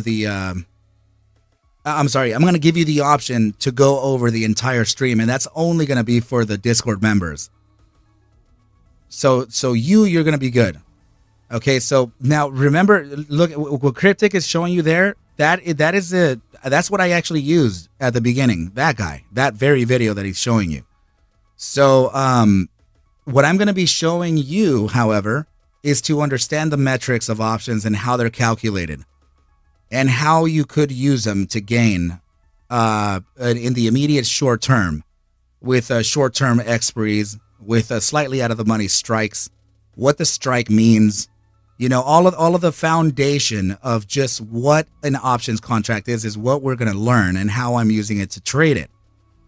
S1: the. I'm sorry. I'm going to give you the option to go over the entire stream, and that's only going to be for the Discord members. So you're going to be good. Okay. So now remember, look what Cryptic is showing you there. That's what I actually used at the beginning. That very video that he's showing you. So what I'm going to be showing you, however, is to understand the metrics of options and how they're calculated, and how you could use them to gain in the immediate short term, with short-term expiries, with slightly out of the money strikes, what the strike means, all of the foundation of just what an options contract is what we're going to learn, and how I'm using it to trade it.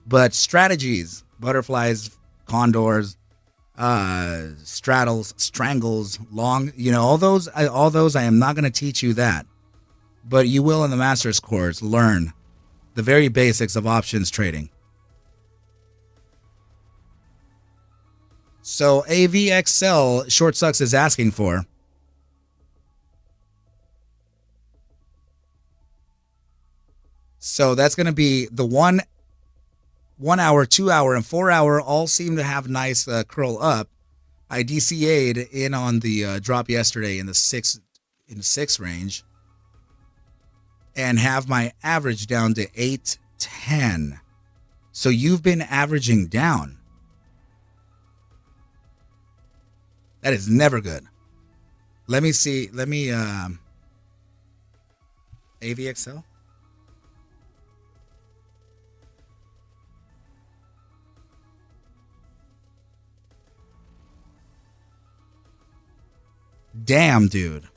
S1: But strategies, butterflies, condors, straddles, strangles, long, all those I am not going to teach you that. But you will in the Master's Course learn the very basics of options trading. So AVXL, Short Sucks is asking for. So that's going to be the 1 hour, 2 hour, and 4 hour all seem to have nice curl up. I DCA'd in on the drop yesterday in the six range, and have my average down to 810. So you've been averaging down. That is never good. Let me see. Let me AVXL. Damn, dude.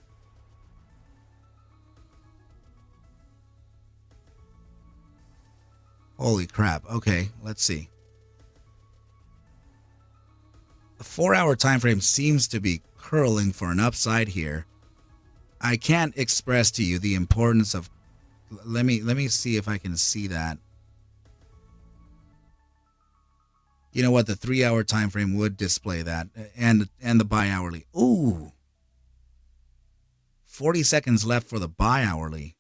S1: Holy crap. Okay, let's see. The 4 hour time frame seems to be curling for an upside here. I can't express to you the importance of, let me see if I can see that. You know what, the 3 hour time frame would display that, and the bi-hourly. Ooh. 40 seconds left for the bi-hourly.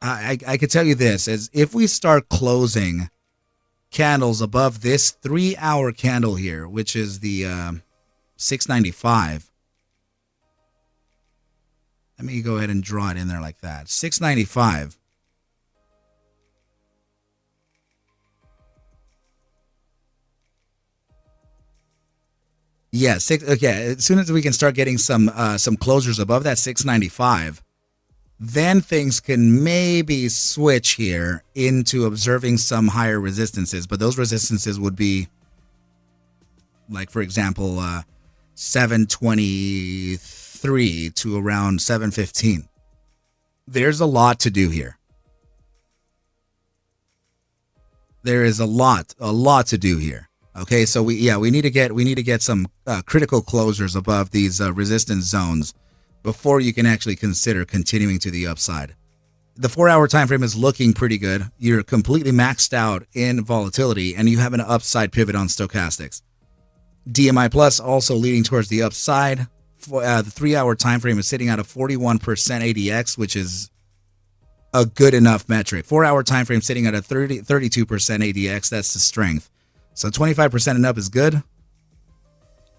S1: I could tell you this, as if we start closing candles above this 3 hour candle here, which is the 695. Let me go ahead and draw it in there like that. 695. Yeah, okay. As soon as we can start getting some closures above that 695, then things can maybe switch here into observing some higher resistances. But those resistances would be, like, for example, 723 to around 715. There's a lot to do here. There is a lot to do here. Okay, so we need to get some critical closures above these resistance zones before you can actually consider continuing to the upside. The 4 hour time frame is looking pretty good. You're completely maxed out in volatility, and you have an upside pivot on stochastics. DMI Plus also leading towards the upside. The 3 hour time frame is sitting at a 41% ADX, which is a good enough metric. 4 hour time frame sitting at a 32% ADX. That's the strength. So 25% and up is good.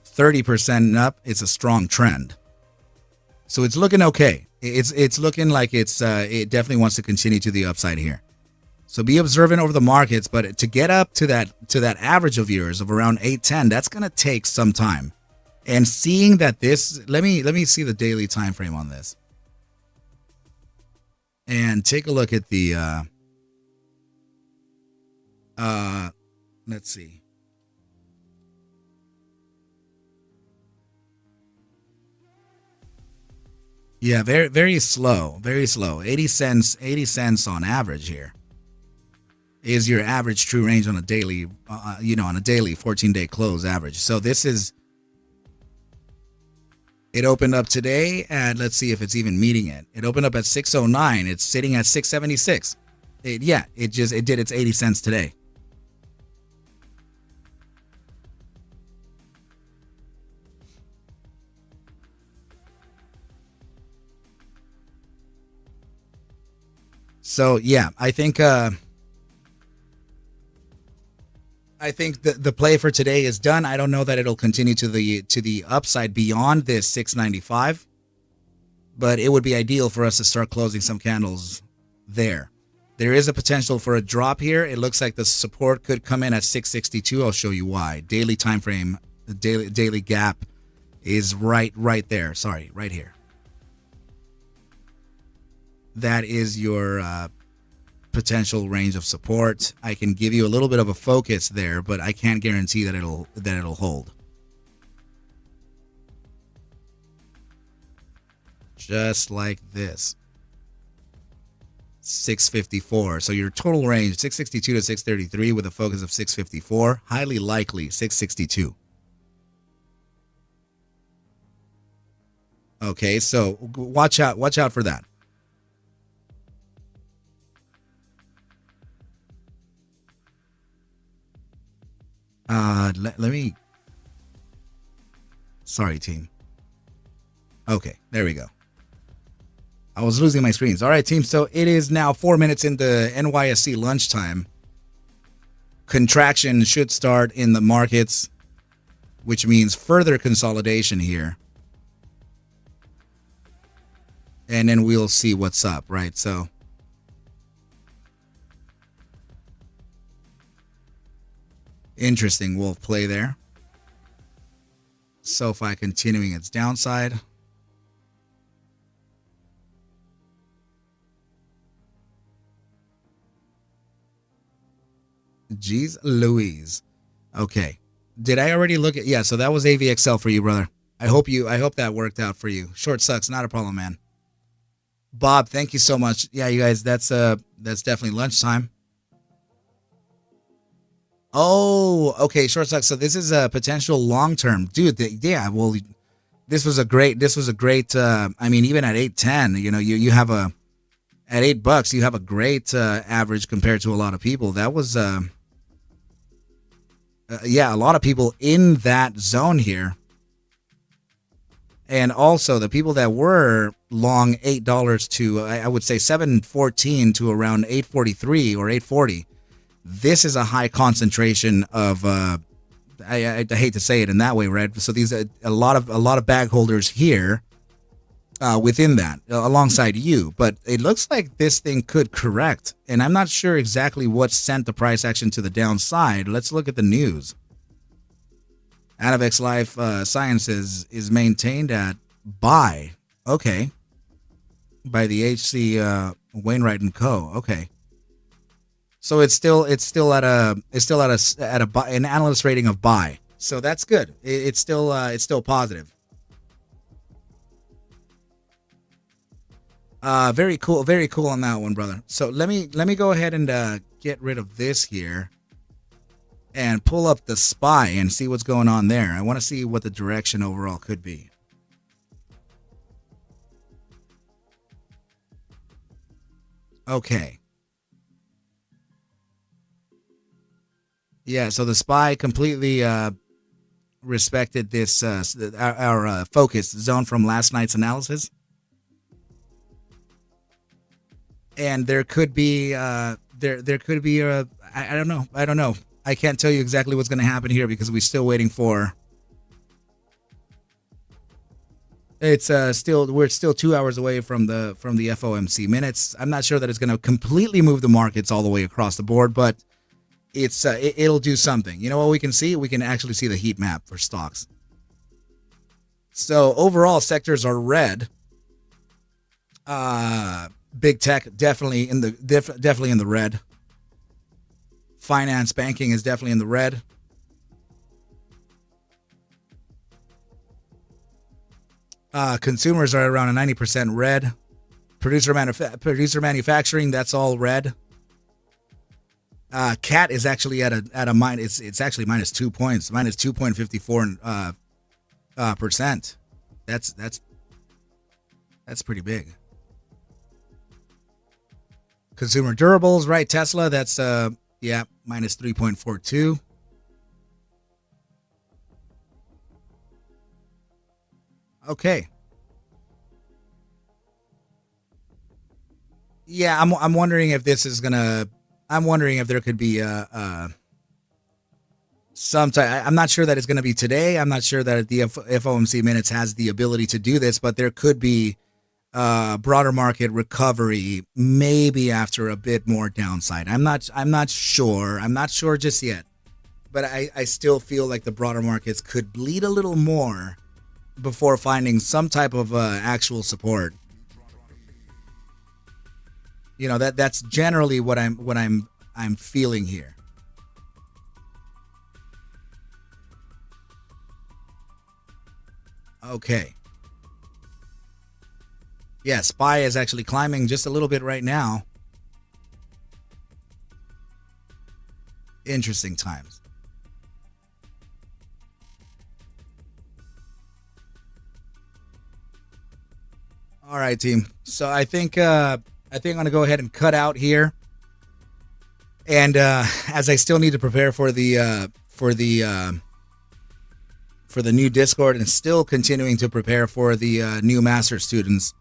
S1: 30% and up, it's a strong trend. So it's looking okay. It's looking like it definitely wants to continue to the upside here. So be observant over the markets, but to get up to that average of yours of around 810, that's going to take some time. And seeing that this, let me see the daily time frame on this. And take a look at the let's see. Yeah, very, very slow, very slow. 80 cents on average here is your average true range on a daily, on a daily 14-day close average. So this is, it opened up today, and let's see if it's even meeting it. It opened up at 609. It's sitting at 676. It did its 80 cents today. So yeah, I think the play for today is done. I don't know that it'll continue to the upside beyond this 695, but it would be ideal for us to start closing some candles there. There is a potential for a drop here. It looks like the support could come in at 662. I'll show you why. Daily time frame, the daily gap is right there. Sorry, right here. That is your potential range of support. I can give you a little bit of a focus there, but I can't guarantee that it'll hold. Just like this. 654. So your total range 662 to 633 with a focus of 654. Highly likely 662. Okay, so watch out for that. Let me. Sorry, team. Okay, there we go. I was losing my screens. All right, team. So it is now 4 minutes into NYSE lunchtime. Contraction should start in the markets, which means further consolidation here. And then we'll see what's up, right? So interesting wolf play there. SoFi continuing its downside. Jeez Louise. Okay. Did I already look at? Yeah, so that was AVXL for you, brother. I hope that worked out for you. Short sucks, not a problem, man. Bob, thank you so much. Yeah, you guys, that's definitely lunchtime. Oh, okay, short sucks. So this is a potential long-term. Dude, yeah, well, this was a great I mean, even at 8.10, you have at $8, you have a great average compared to a lot of people. That was yeah, a lot of people in that zone here. And also the people that were long $8 to, I would say 7.14 to around 8.43 or 8.40. This is a high concentration of, I hate to say it in that way, right? So these are a lot of bag holders here within that, alongside you. But it looks like this thing could correct. And I'm not sure exactly what sent the price action to the downside. Let's look at the news. Anavex Life Sciences is maintained at buy. Okay. By the H.C. Wainwright and Co. Okay. So it's still at an analyst rating of buy. So that's good. It's still positive. Very cool on that one, brother. So let me go ahead and get rid of this here and pull up the SPY and see what's going on there. I want to see what the direction overall could be. Okay. Yeah, so the SPY completely respected this our focus zone from last night's analysis. And there could be there could be a I don't know. I can't tell you exactly what's going to happen here because we're still waiting for. It's we're still 2 hours away from the FOMC minutes. I'm not sure that it's going to completely move the markets all the way across the board, but it'll do something. You know what we can see? We can actually see the heat map for stocks. So overall sectors are red. Big tech definitely in the red. Finance, banking is definitely in the red. Consumers are around a 90% red. Producer manufacturing, that's all red. CAT is actually at a minus. It's actually minus 2 points, minus 2.54 percent. That's pretty big. Consumer durables, right? Tesla, that's yeah, minus 3.42. Okay. Yeah, I'm wondering if this is gonna. I'm wondering if there could be some type. I'm not sure that it's going to be today. I'm not sure that the FOMC minutes has the ability to do this, but there could be broader market recovery, maybe after a bit more downside. I'm not sure. I'm not sure just yet, but I still feel like the broader markets could bleed a little more before finding some type of actual support. You know, that's generally what I'm feeling here. Okay. Yeah, SPY is actually climbing just a little bit right now. Interesting times. All right, team. So I think I'm going to go ahead and cut out here. And as I still need to prepare for the new Discord and still continuing to prepare for the new master students,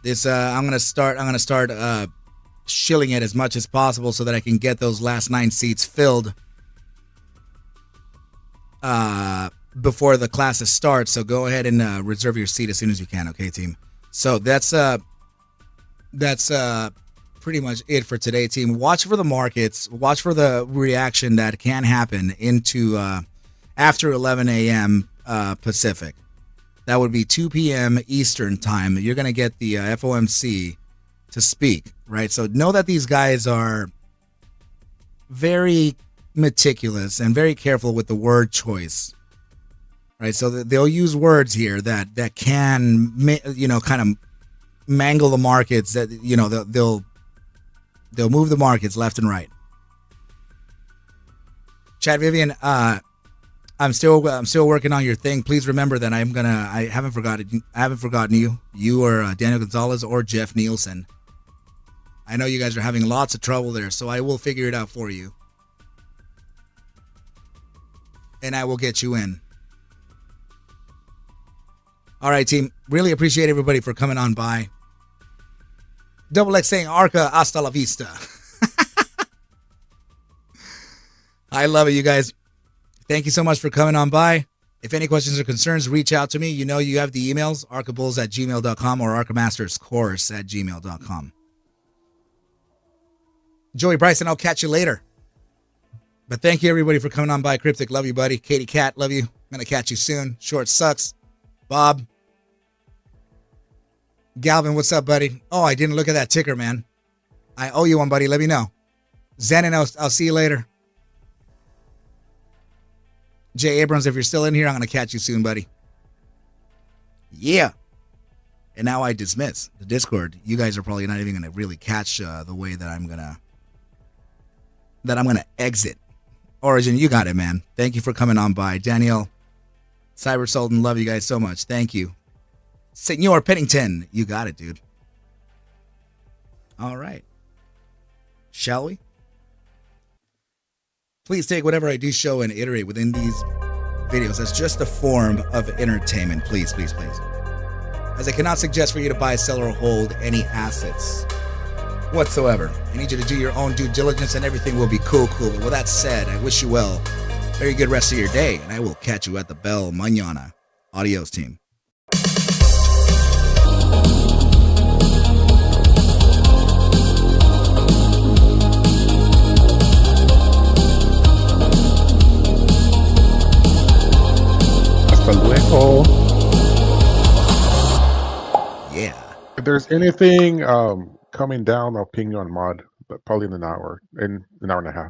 S1: This I'm gonna start shilling it as much as possible so that I can get those last 9 seats filled before the classes start. So go ahead and reserve your seat as soon as you can, okay, team? So that's pretty much it for today, team. Watch for the markets. Watch for the reaction that can happen into after 11 a.m. Pacific. That would be 2 p.m. Eastern time. You're going to get the FOMC to speak, right? So know that these guys are very meticulous and very careful with the word choice, right? So they'll use words here that can, kind of mangle the markets. That they'll move the markets left and right. Chad Vivian, I'm still working on your thing. Please remember that I haven't forgotten you. You or Daniel Gonzalez or Jeff Nielsen. I know you guys are having lots of trouble there, so I will figure it out for you. And I will get you in. All right, team. Really appreciate everybody for coming on by. Double X saying Arca hasta la vista. I love it, you guys. Thank you so much for coming on by. If any questions or concerns, reach out to me. You know you have the emails, arcabulls@gmail.com or ArcMastersCourse@gmail.com. Joey Bryson, I'll catch you later. But thank you, everybody, for coming on by. Cryptic, love you, buddy. Katie Cat, love you. I'm going to catch you soon. Short sucks. Bob. Galvin, what's up, buddy? Oh, I didn't look at that ticker, man. I owe you one, buddy. Let me know. Zenon, I'll see you later. Jay Abrams, if you're still in here, I'm going to catch you soon, buddy. Yeah. And now I dismiss the Discord. You guys are probably not even going to really catch the way that I'm going to exit. Origin, you got it, man. Thank you for coming on by. Danielle, Cyber Sultan, love you guys so much. Thank you. Senor Pennington, you got it, dude. All right. Shall we? Please take whatever I do show and iterate within these videos as just a form of entertainment. Please, please, please. As I cannot suggest for you to buy, sell, or hold any assets whatsoever. I need you to do your own due diligence and everything will be cool. But with that said, I wish you well. Very good rest of your day, and I will catch you at the bell mañana. Adios, team.
S2: Hasta luego.
S1: Yeah.
S2: If there's anything coming down, I'll ping you on mod, but probably in an hour and a half.